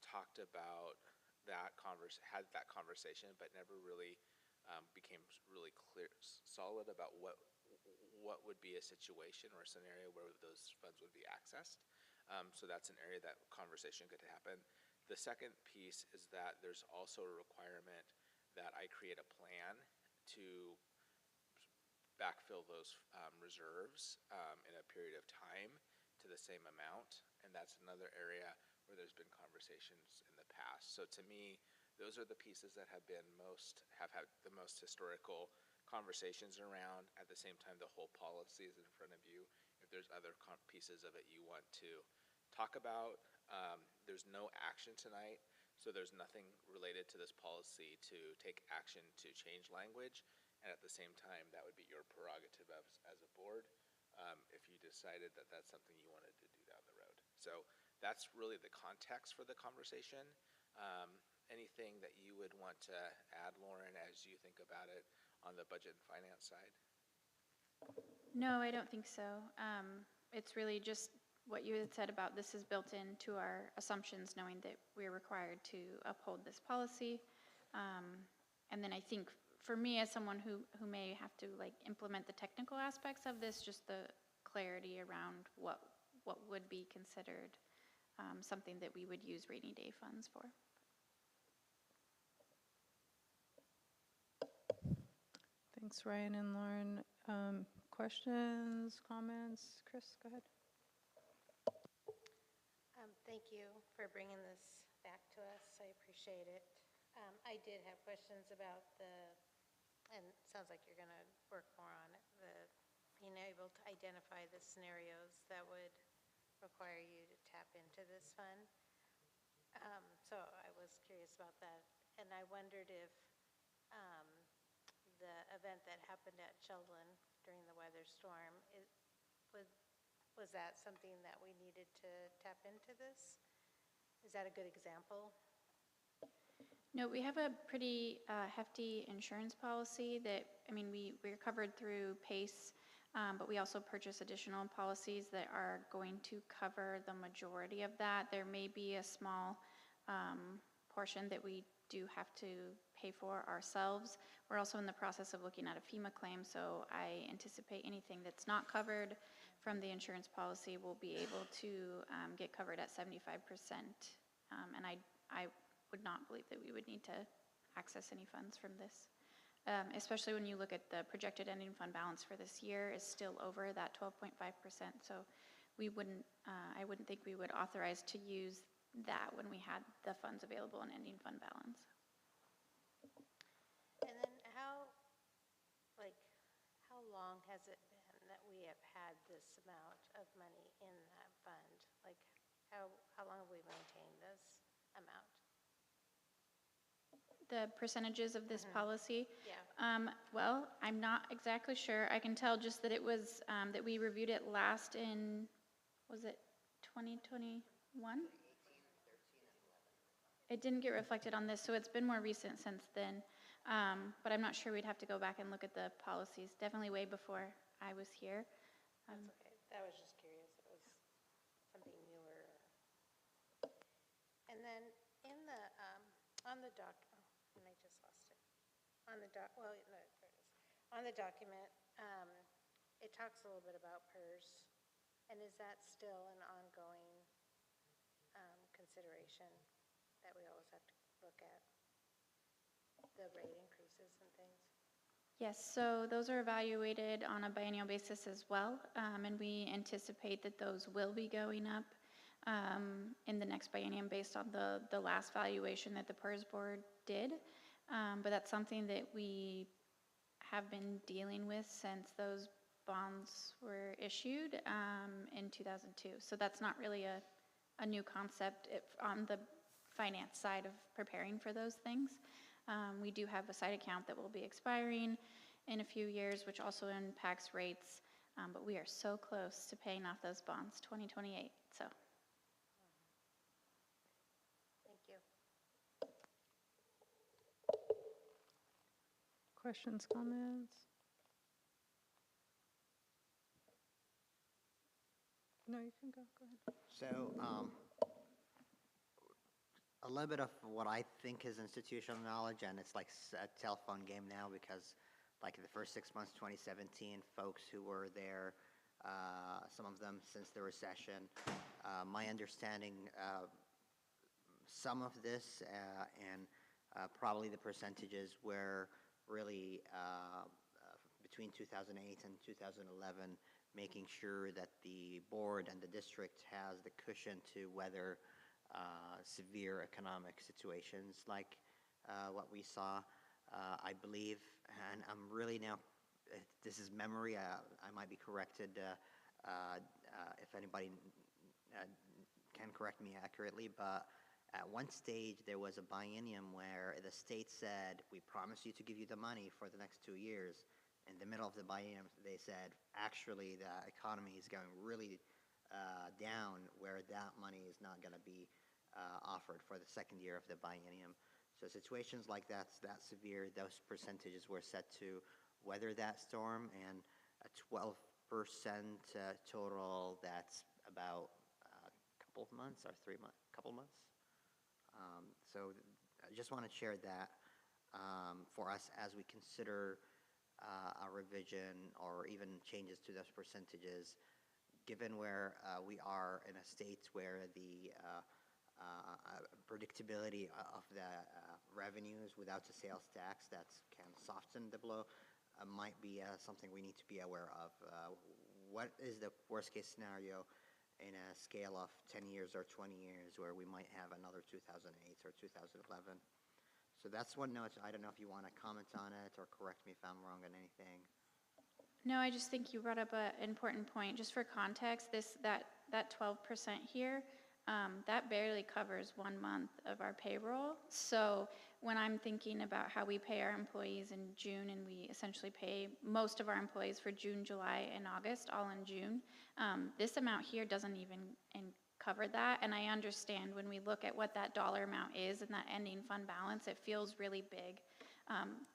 talked about that had that conversation, but never really became really clear, solid about what would be a situation or a scenario where those funds would be accessed. So that's an area that conversation could happen. The second piece is that there's also a requirement that I create a plan to backfill those reserves in a period of time to the same amount. And that's another area where there's been conversations in the past. So to me, those are the pieces that have had the most historical conversations around. At the same time, the whole policy is in front of you. If there's other pieces of it you want to talk about, there's no action tonight, so there's nothing related to this policy to take action to change language. And at the same time, that would be your prerogative as a board if you decided that that's something you wanted to do down the road. So that's really the context for the conversation. Anything that you would want to add, Lauren, as you think about it on the budget and finance side? No, I don't think so. It's really just what you had said about this is built into our assumptions, knowing that we're required to uphold this policy. And then I think for me, as someone who may have to implement the technical aspects of this, just the clarity around what would be considered something that we would use rainy day funds for. Thanks, Ryan and Lauren. Questions, comments? Chris, go ahead. Thank you for bringing this back to us. I appreciate it. I did have questions about and it sounds like you're going to work more on it, being able to identify the scenarios that would require you to tap into this fund. So I was curious about that. And I wondered if the event that happened at Sheldon during the weather storm, was that something that we needed to tap into this? Is that a good example? No, we have a pretty hefty insurance policy that, I mean, we're covered through PACE, but we also purchase additional policies that are going to cover the majority of that. There may be a small portion that we do have to pay for ourselves. We're also in the process of looking at a FEMA claim, so I anticipate anything that's not covered from the insurance policy will be able to get covered at 75%. And I would not believe that we would need to access any funds from this, especially when you look at the projected ending fund balance for this year is still over that 12.5%. So we wouldn't, I wouldn't think we would authorize to use that when we had the funds available in ending fund balance. And then how long has it been that we have had this amount of money in that fund? Like, how long have we maintained this amount? The percentages of this policy? Yeah. Well, I'm not exactly sure. I can tell just that it was, that we reviewed it last in, was it 2021? It didn't get reflected on this, so it's been more recent since then. But I'm not sure, we'd have to go back and look at the policies, definitely way before I was here. That's okay. I was just curious. It was something newer. And then in the, on the doc, oh, and I just lost it. On the doc, well, no, there it is. On the document, it talks a little bit about PERS. And is that still an ongoing consideration that we always have to look at? The rate increases and things? Yes, so those are evaluated on a biennial basis as well, and we anticipate that those will be going up in the next biennium based on the last valuation that the PERS board did. But that's something that we have been dealing with since those bonds were issued in 2002. So that's not really a new concept on the finance side of preparing for those things. We do have a side account that will be expiring in a few years, which also impacts rates, but we are so close to paying off those bonds, 2028, so. Thank you. Questions, comments? No, you can go ahead. So, a little bit of what I think is institutional knowledge, and it's like a telephone game now because like the first 6 months, 2017, folks who were there, some of them since the recession, my understanding, some of this and probably the percentages were really between 2008 and 2011, making sure that the board and the district has the cushion to weather severe economic situations like what we saw. I believe, and I'm really now, this is memory, I might be corrected if anybody can correct me accurately, but at one stage there was a biennium where the state said, we promise you to give you the money for the next 2 years. In the middle of the biennium, they said, actually the economy is going really down where that money is not going to be offered for the second year of the biennium. So situations like that severe, those percentages were set to weather that storm, and a 12% total, that's about a couple of months or 3 months, couple months. So I just want to share that for us as we consider a revision or even changes to those percentages, given where we are in a state where the predictability of the revenues without the sales tax that can soften the blow might be something we need to be aware of. What is the worst case scenario in a scale of 10 years or 20 years where we might have another 2008 or 2011? So that's one note. I don't know if you want to comment on it or correct me if I'm wrong on anything. No, I just think you brought up an important point. Just for context, that that 12% here, that barely covers 1 month of our payroll. So when I'm thinking about how we pay our employees in June, and we essentially pay most of our employees for June, July, and August, all in June, this amount here doesn't even cover that. And I understand when we look at what that dollar amount is and that ending fund balance, it feels really big.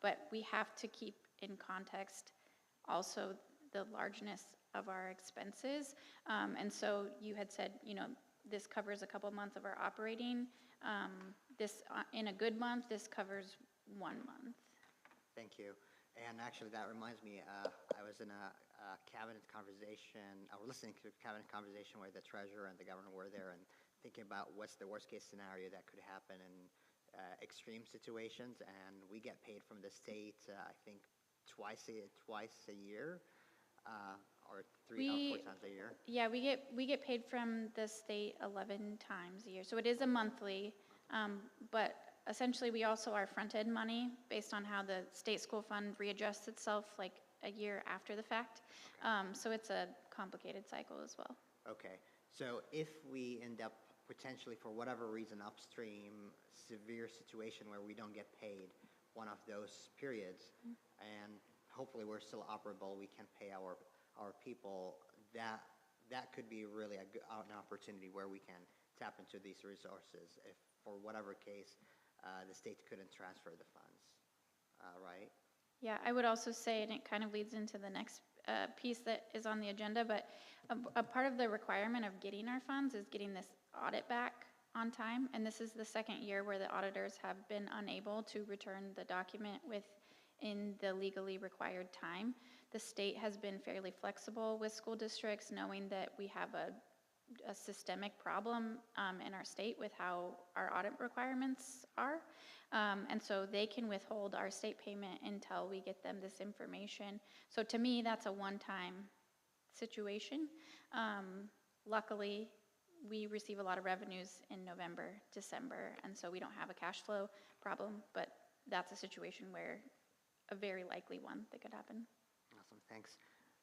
But we have to keep in context also the largeness of our expenses. And so you had said, you know, this covers a couple months of our operating. This, in a good month, this covers 1 month. Thank you. And actually, that reminds me, I was in a cabinet conversation, or listening to a cabinet conversation where the treasurer and the governor were there, and thinking about what's the worst case scenario that could happen in extreme situations. And we get paid from the state, I think, twice a year, or 3 or 4 times a year. Yeah, we get paid from the state 11 times a year. So it is a monthly, but essentially we also are fronted money based on how the state school fund readjusts itself like a year after the fact. So it's a complicated cycle as well. Okay, so if we end up potentially, for whatever reason, upstream, severe situation where we don't get paid one of those periods, and hopefully we're still operable, we can pay our people, that could be really an opportunity where we can tap into these resources if, for whatever case, the state couldn't transfer the funds, right? Yeah, I would also say, and it kind of leads into the next piece that is on the agenda, but a part of the requirement of getting our funds is getting this audit back on time. And this is the second year where the auditors have been unable to return the document within the legally required time. The state has been fairly flexible with school districts, knowing that we have a systemic problem in our state with how our audit requirements are. And so they can withhold our state payment until we get them this information. So to me, that's a one-time situation. Luckily, we receive a lot of revenues in November, December, and so we don't have a cash flow problem, but that's a situation where a very likely one that could happen. Awesome, thanks.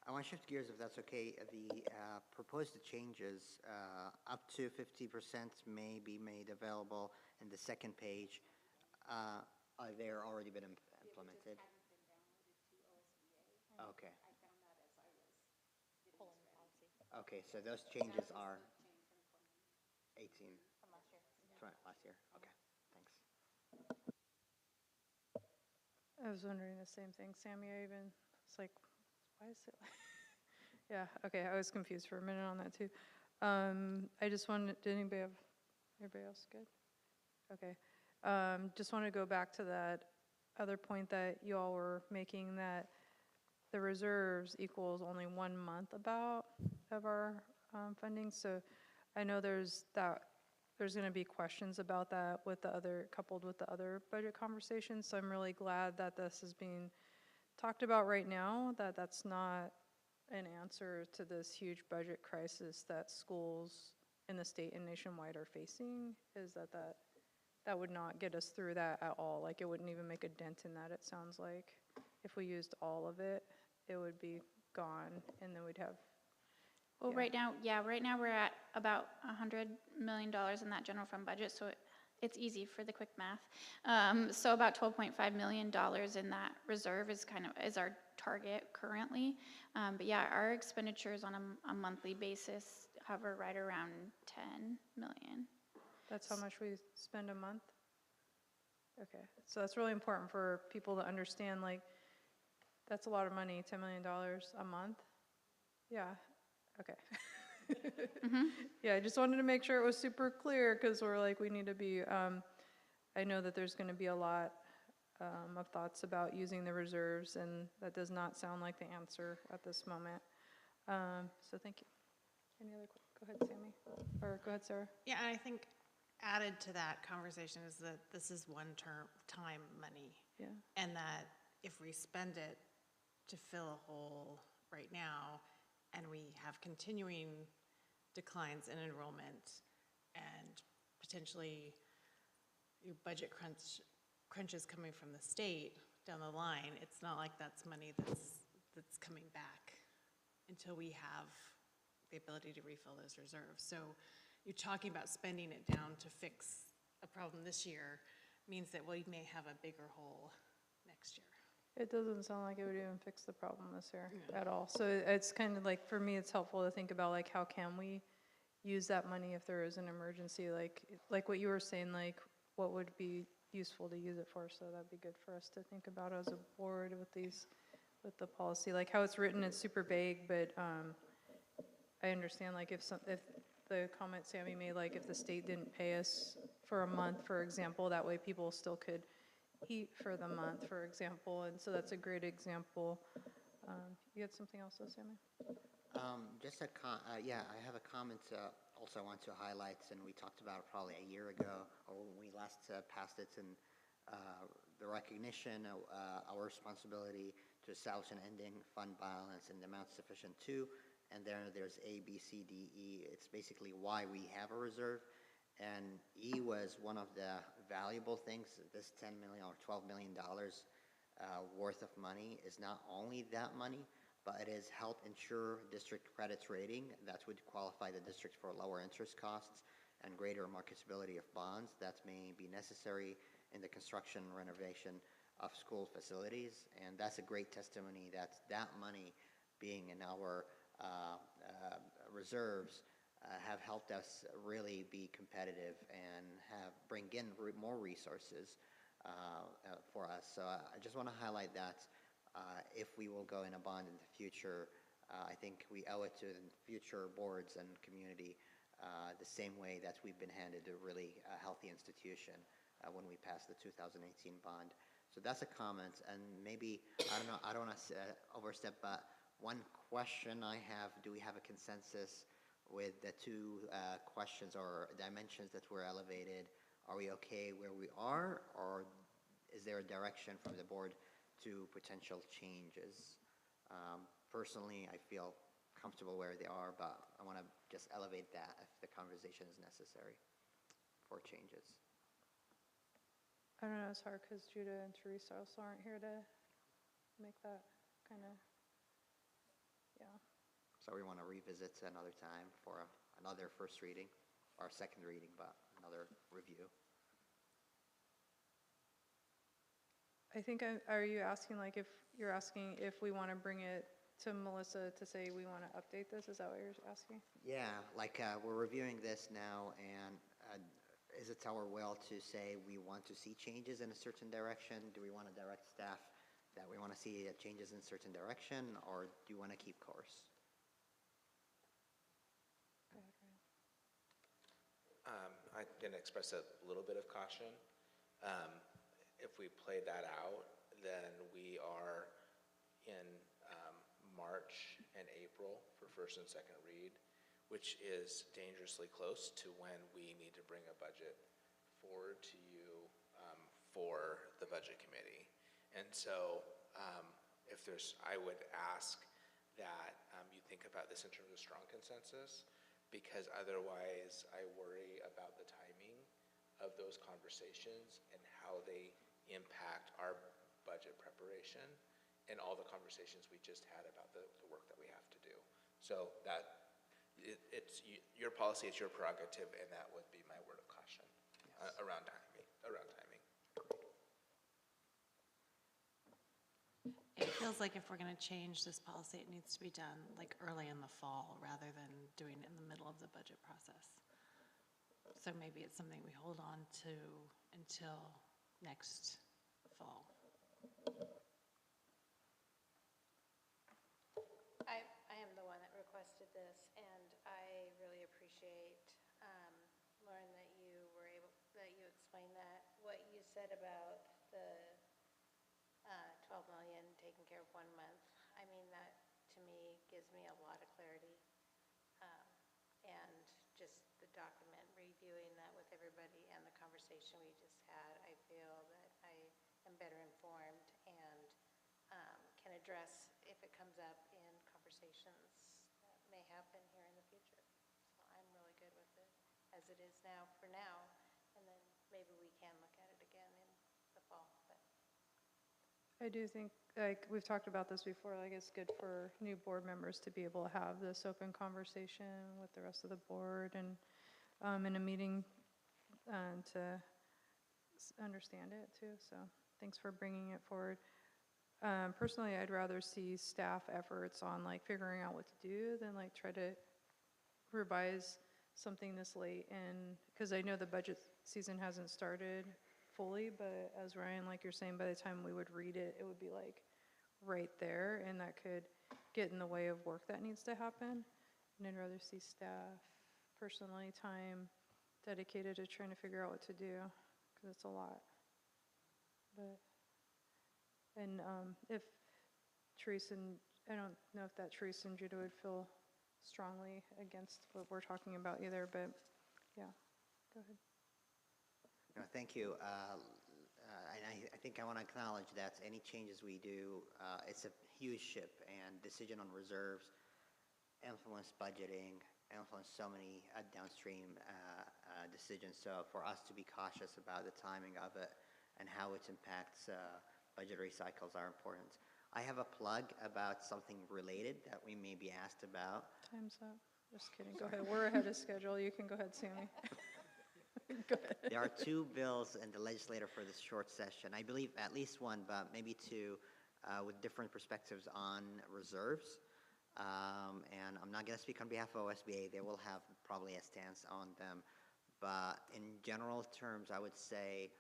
I want to shift gears, if that's okay. The proposed changes, up to 50% may be made available in the second page. Are they already been implemented? Okay. Okay, so those changes are 18 from last year. Okay, thanks. I was wondering the same thing, Sammy. I even was like, why is it like yeah, okay, I was confused for a minute on that too. I just wanted, did anybody else good? Okay. Just want to go back to that other point that you all were making, that the reserves equals only 1 month about of our funding. So I know there's going to be questions about that with the other, coupled with the other budget conversations. So I'm really glad that this is being talked about right now, that's not an answer to this huge budget crisis that schools in the state and nationwide are facing, is that would not get us through that at all. Like, it wouldn't even make a dent in that, it sounds like. If we used all of it, it would be gone, and then we'd have, well, right now we're at about $100 million in that general fund budget, so it's easy for the quick math. So about $12.5 million in that reserve is our target currently. But yeah, our expenditures on a monthly basis hover right around 10 million. that's how much we spend a month? Okay, so that's really important for people to understand, like, that's a lot of money, $10 million a month? Yeah, okay. Yeah, I just wanted to make sure it was super clear, because we're like, we need to be, I know that there's going to be a lot of thoughts about using the reserves, and that does not sound like the answer at this moment. So thank you. Any other questions? Go ahead, Sammy, or go ahead, Sarah. Yeah, and I think added to that conversation is that this is one-time money. Yeah. And that if we spend it to fill a hole right now, and we have continuing declines in enrollment and potentially budget crunches coming from the state down the line, it's not like that's money that's coming back until we have the ability to refill those reserves. So you're talking about spending it down to fix a problem this year means that we may have a bigger hole next year. It doesn't sound like it would even fix the problem this year at all. So it's kind of like, for me, it's helpful to think about like, how can we use that money if there is an emergency? Like what you were saying, like what would be useful to use it for? So that'd be good for us to think about as a board with the policy. Like how it's written, it's super vague, but I understand like if the comment Sammy made, like if the state didn't pay us for a month, for example, that way people still could eat for the month, for example, and so that's a great example. You had something else, though, Sammy? Yeah, I have a comment also I want to highlight, and we talked about it probably a year ago, or when we last passed it, and the recognition of our responsibility to establish an ending fund balance in the amount sufficient to, and then there's A, B, C, D, E. It's basically why we have a reserve. And E was one of the valuable things. This $10 million or $12 million worth of money is not only that money, but it is help ensure district credits rating. That would qualify the district for lower interest costs and greater marketability of bonds that may be necessary in the construction and renovation of school facilities. And that's a great testimony that that money being in our reserves have helped us really be competitive and bring in more resources for us. So I just want to highlight that if we will go in a bond in the future, I think we owe it to the future boards and community the same way that we've been handed a really healthy institution when we passed the 2018 bond. So that's a comment, and maybe, I don't want to overstep, but one question I have, do we have a consensus with the two questions or dimensions that were elevated? Are we okay where we are, or is there a direction from the board to potential changes? Personally, I feel comfortable where they are, but I want to just elevate that if the conversation is necessary for changes. I don't know, it's hard because Judah and Teresa also aren't here to make that kind of, yeah. So we want to revisit another time for another first reading, or second reading, but another review. I think, are you asking, like, if you're asking if we want to bring it to Melissa to say we want to update this? Is that what you're asking? Yeah, like we're reviewing this now, and is it our will to say we want to see changes in a certain direction? Do we want to direct staff that we want to see changes in a certain direction, or do you want to keep course? I'm going to express a little bit of caution. If we play that out, then we are in March and April for first and second read, which is dangerously close to when we need to bring a budget forward to you for the budget committee. And so I would ask that you think about this in terms of strong consensus, because otherwise I worry about the timing of those conversations and how they impact our budget preparation and all the conversations we just had about the work that we have to do. So that it's your policy, it's your prerogative, and that would be my word of caution. Yes. around timing. It feels like if we're going to change this policy, it needs to be done like early in the fall rather than doing it in the middle of the budget process. So maybe it's something we hold on to until next fall. I am the one that requested this, and I really appreciate, Lauren, that you explained that. What you said about the 12 million taken care of 1 month, I mean, that to me gives me a lot of clarity. And just the document, reviewing that with everybody and the conversation we just had, I feel that I am better informed and can address if it comes up in conversations that may happen here in the future. So I'm really good with it as it is now for now, and then maybe we can look at it again in the fall. But I do think, like, we've talked about this before, like, it's good for new board members to be able to have this open conversation with the rest of the board and in a meeting to understand it too, so thanks for bringing it forward. Personally, I'd rather see staff efforts on like figuring out what to do than like try to revise something this late in, because I know the budget season hasn't started fully, but as Ryan, like you're saying, by the time we would read it, it would be like right there, and that could get in the way of work that needs to happen. And I'd rather see staff, personally, time dedicated to trying to figure out what to do, because it's a lot. But, and if Teresa and, I don't know if that Teresa and Judah would feel strongly against what we're talking about either, but yeah, go ahead. No, thank you. And I think I want to acknowledge that any changes we do, it's a huge ship, and decision on reserves influence budgeting, influence so many downstream decisions. So for us to be cautious about the timing of it and how it impacts budgetary cycles are important. I have a plug about something related that we may be asked about. Time's up. Just kidding. Go ahead. We're ahead of schedule. You can go ahead, Sammy. Go ahead. There are two bills in the legislature for this short session. I believe at least one, but maybe two, with different perspectives on reserves. And I'm not going to speak on behalf of OSBA. They will have probably a stance on them. But in general terms, I would say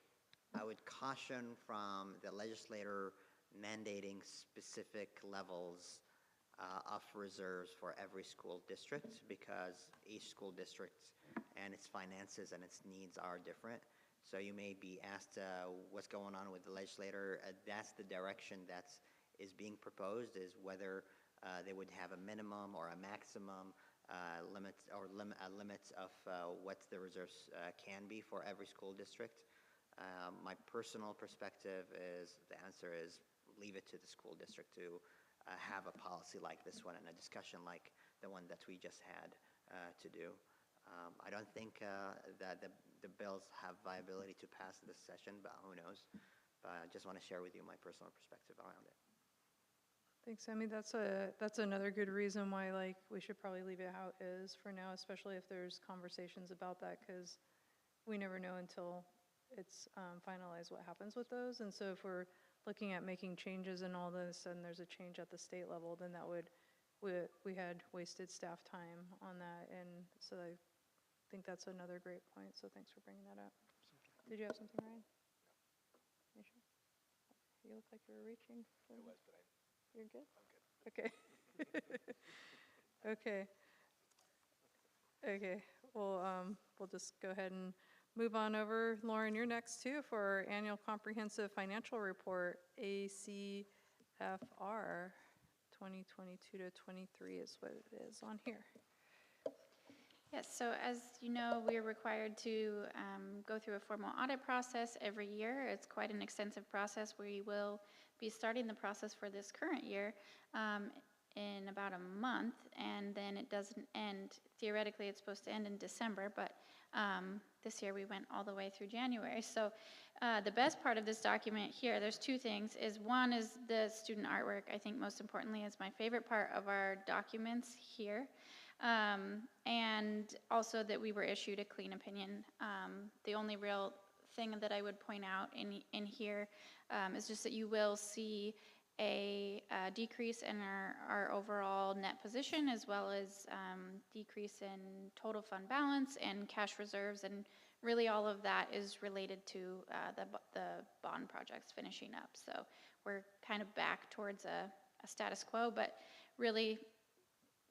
I would caution from the legislator mandating specific levels of reserves for every school district, because each school district and its finances and its needs are different. So you may be asked what's going on with the legislator. That's the direction that is being proposed, is whether they would have a minimum or a maximum limits or limits of what the reserves can be for every school district. My personal perspective is the answer is leave it to the school district to have a policy like this one and a discussion like the one that we just had to do. I don't think that the bills have viability to pass this session, but who knows? But I just want to share with you my personal perspective around it. Thanks, Sammy. That's another good reason why like we should probably leave it how it is for now, especially if there's conversations about that, because we never know until it's finalized what happens with those. And so if we're looking at making changes and all this, and there's a change at the state level, then that would, we had wasted staff time on that. And so I think that's another great point. So thanks for bringing that up. Did you have something, Ryan? You sure? You look like you were reaching. I was, but you're good? I'm good. Okay. Okay. Okay. Well, we'll just go ahead and move on over. Lauren, you're next too for our annual comprehensive financial report, ACFR 2022 to 23 is what it is on here. Yes, so as you know, we are required to go through a formal audit process every year. It's quite an extensive process. We will be starting the process for this current year in about a month, and then it doesn't end. Theoretically, it's supposed to end in December, but this year we went all the way through January. So the best part of this document here, there's two things, is one is the student artwork. I think most importantly is my favorite part of our documents here. And also that we were issued a clean opinion. The only real thing that I would point out in here is just that you will see a decrease in our overall net position, as well as decrease in total fund balance and cash reserves, and really all of that is related to the bond projects finishing up. So we're kind of back towards a status quo, but really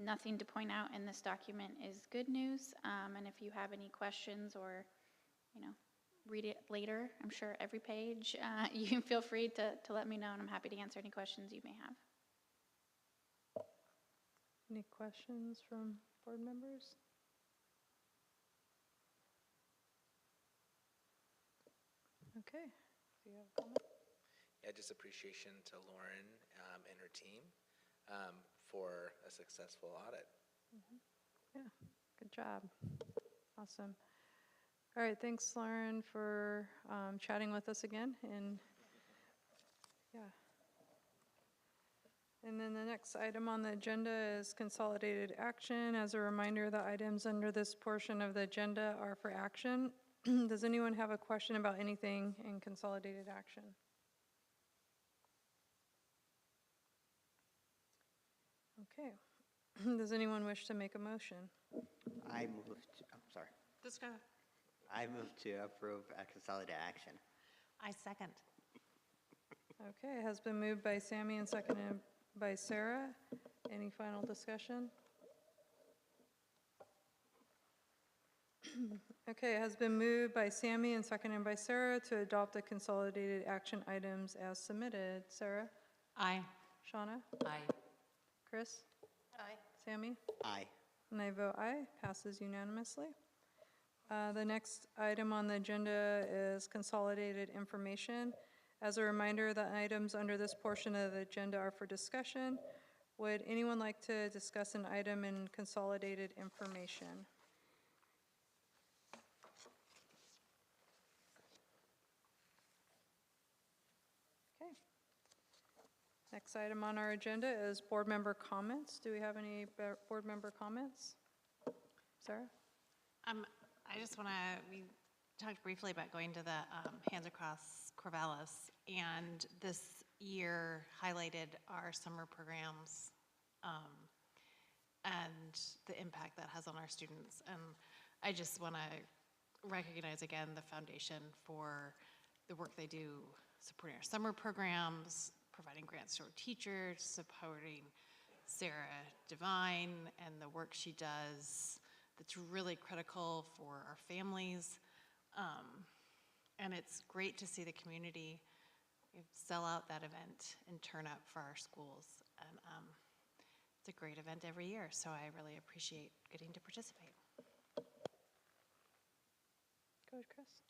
nothing to point out in this document is good news. And if you have any questions or, read it later, I'm sure every page, you can feel free to let me know, and I'm happy to answer any questions you may have. Any questions from board members? Okay. Do you have a comment? Yeah, just appreciation to Lauren and her team for a successful audit. Mm-hmm. Yeah, good job. Awesome. All right, thanks, Lauren, for chatting with us again. And yeah, And then the next item on the agenda is consolidated action. As a reminder, the items under this portion of the agenda are for action. Does anyone have a question about anything in consolidated action? Okay. Does anyone wish to make a motion? I move to, I'm sorry. Just go. I move to approve consolidated action. I second. Okay, it has been moved by Sammy and seconded by Sarah. Any final discussion? Okay, it has been moved by Sammy and seconded by Sarah to adopt the consolidated action items as submitted. Sarah? Aye. Shauna? Aye. Chris? Aye. Sammy? Aye. And I vote aye, passes unanimously. The next item on the agenda is consolidated information. As a reminder, the items under this portion of the agenda are for discussion. Would anyone like to discuss an item in consolidated information? Okay. Next item on our agenda is board member comments. Do we have any board member comments? Sarah? I just want to, we talked briefly about going to the Hands Across Corvallis, and this year highlighted our summer programs and the impact that has on our students. And I just want to recognize again the foundation for the work they do supporting our summer programs, providing grants to our teachers, supporting Sarah Devine and the work she does that's really critical for our families. And it's great to see the community sell out that event and turn up for our schools. And it's a great event every year, so I really appreciate getting to participate. Go ahead, Chris.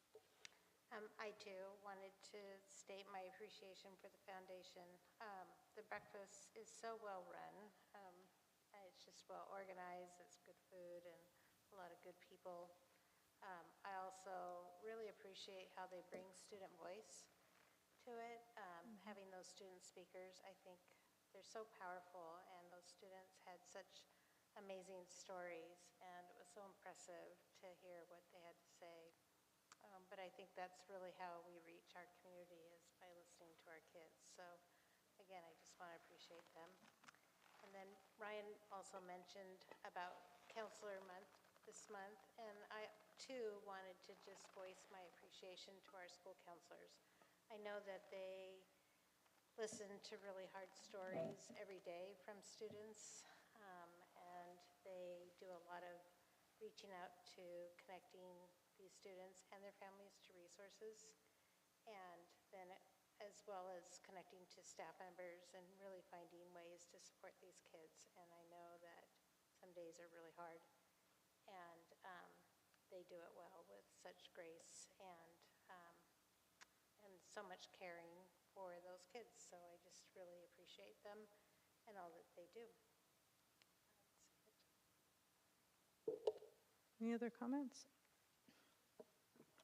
I too wanted to state my appreciation for the foundation. The breakfast is so well run. It's just well organized. It's good food and a lot of good people. I also really appreciate how they bring student voice to it. Having those student speakers, I think they're so powerful, and those students had such amazing stories, and it was so impressive to hear what they had to say. But I think that's really how we reach our community, is by listening to our kids. So again, I just want to appreciate them. And then Ryan also mentioned about Counselor Month this month, and I too wanted to just voice my appreciation to our school counselors. I know that they listen to really hard stories every day from students, and they do a lot of reaching out to connecting these students and their families to resources, and then as well as connecting to staff members and really finding ways to support these kids. And I know that some days are really hard, and they do it well with such grace and so much caring for those kids. So I just really appreciate them and all that they do. That's it. Any other comments?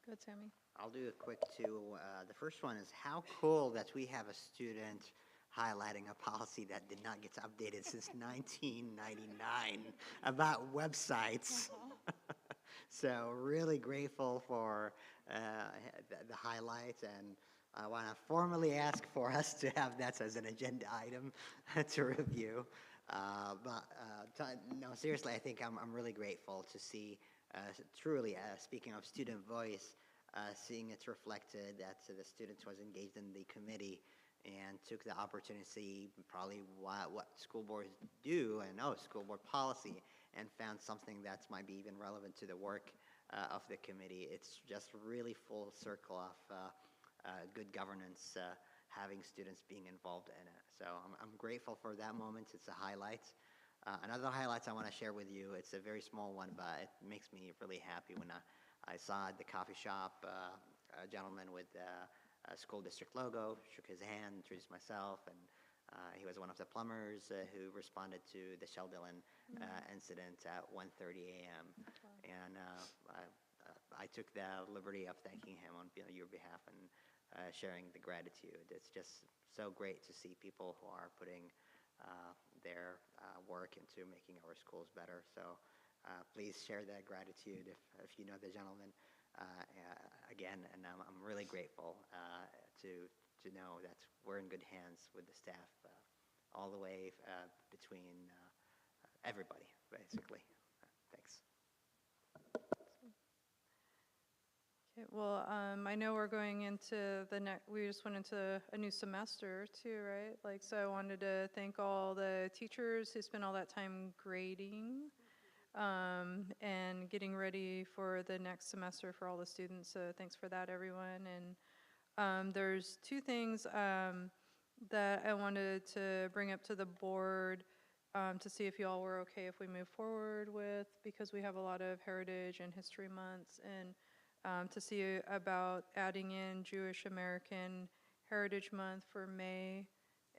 Good, Sammy. I'll do a quick two. The first one is how cool that we have a student highlighting a policy that did not get updated since 1999 about websites. So really grateful for the highlights, and I want to formally ask for us to have that as an agenda item to review. No, seriously, I think I'm really grateful to see, truly, speaking of student voice, seeing it reflected that the students was engaged in the committee and took the opportunity to see probably what school boards do and school board policy, and found something that might be even relevant to the work of the committee. It's just really full circle of good governance, having students being involved in it. So I'm grateful for that moment. It's a highlight. Another highlight I want to share with you, it's a very small one, but it makes me really happy when I saw at the coffee shop a gentleman with a school district logo, shook his hand, introduced myself, and he was one of the plumbers who responded to the Shell Dillon incident at 1:30 a.m. And I took the liberty of thanking him on your behalf and sharing the gratitude. It's just so great to see people who are putting their work into making our schools better. So please share that gratitude if you know the gentleman again. And I'm really grateful to know that we're in good hands with the staff all the way between everybody, basically. Thanks. Okay, well, I know we're going into we just went into a new semester too, right? Like, so I wanted to thank all the teachers who spent all that time grading and getting ready for the next semester for all the students. So thanks for that, everyone. And there's two things that I wanted to bring up to the board to see if y'all were okay if we move forward with, because we have a lot of Heritage and History Months, and to see about adding in Jewish American Heritage Month for May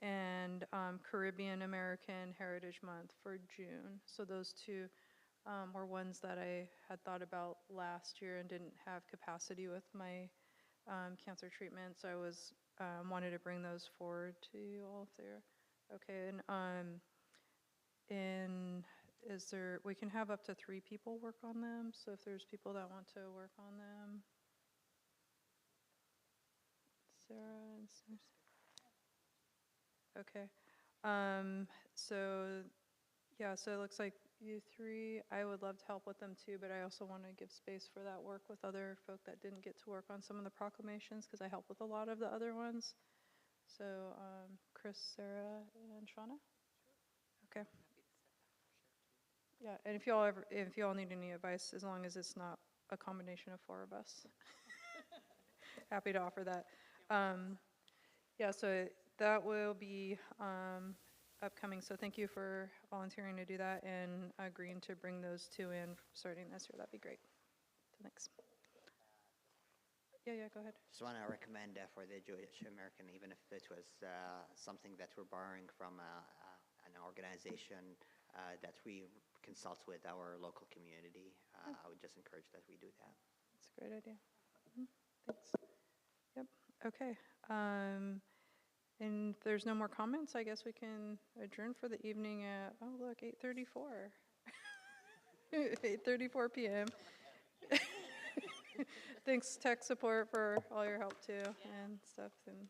and Caribbean American Heritage Month for June. So those two were ones that I had thought about last year and didn't have capacity with my cancer treatment. So I was wanted to bring those forward to you all if they're okay. And we can have up to 3 people work on them. So if there's people that want to work on them. Sarah and Sam. Okay. So yeah, so it looks like you 3, I would love to help with them too, but I also want to give space for that work with other folk that didn't get to work on some of the proclamations, because I help with a lot of the other ones. So Chris, Sarah, and Shauna? Okay. Yeah, and if y'all need any advice, as long as it's not a combination of 4 of us, happy to offer that. Yeah, so that will be upcoming. So thank you for volunteering to do that and agreeing to bring those 2 in starting this year. That'd be great. So thanks. Yeah, go ahead. Just want to recommend for the Jewish American, even if it was something that we're borrowing from an organization that we consult with our local community, I would just encourage that we do that. That's a great idea. Thanks. Yep. Okay. And if there's no more comments, I guess we can adjourn for the evening at, oh look, 8:34. 8:34 p.m. Thanks, tech support, for all your help too and stuff. And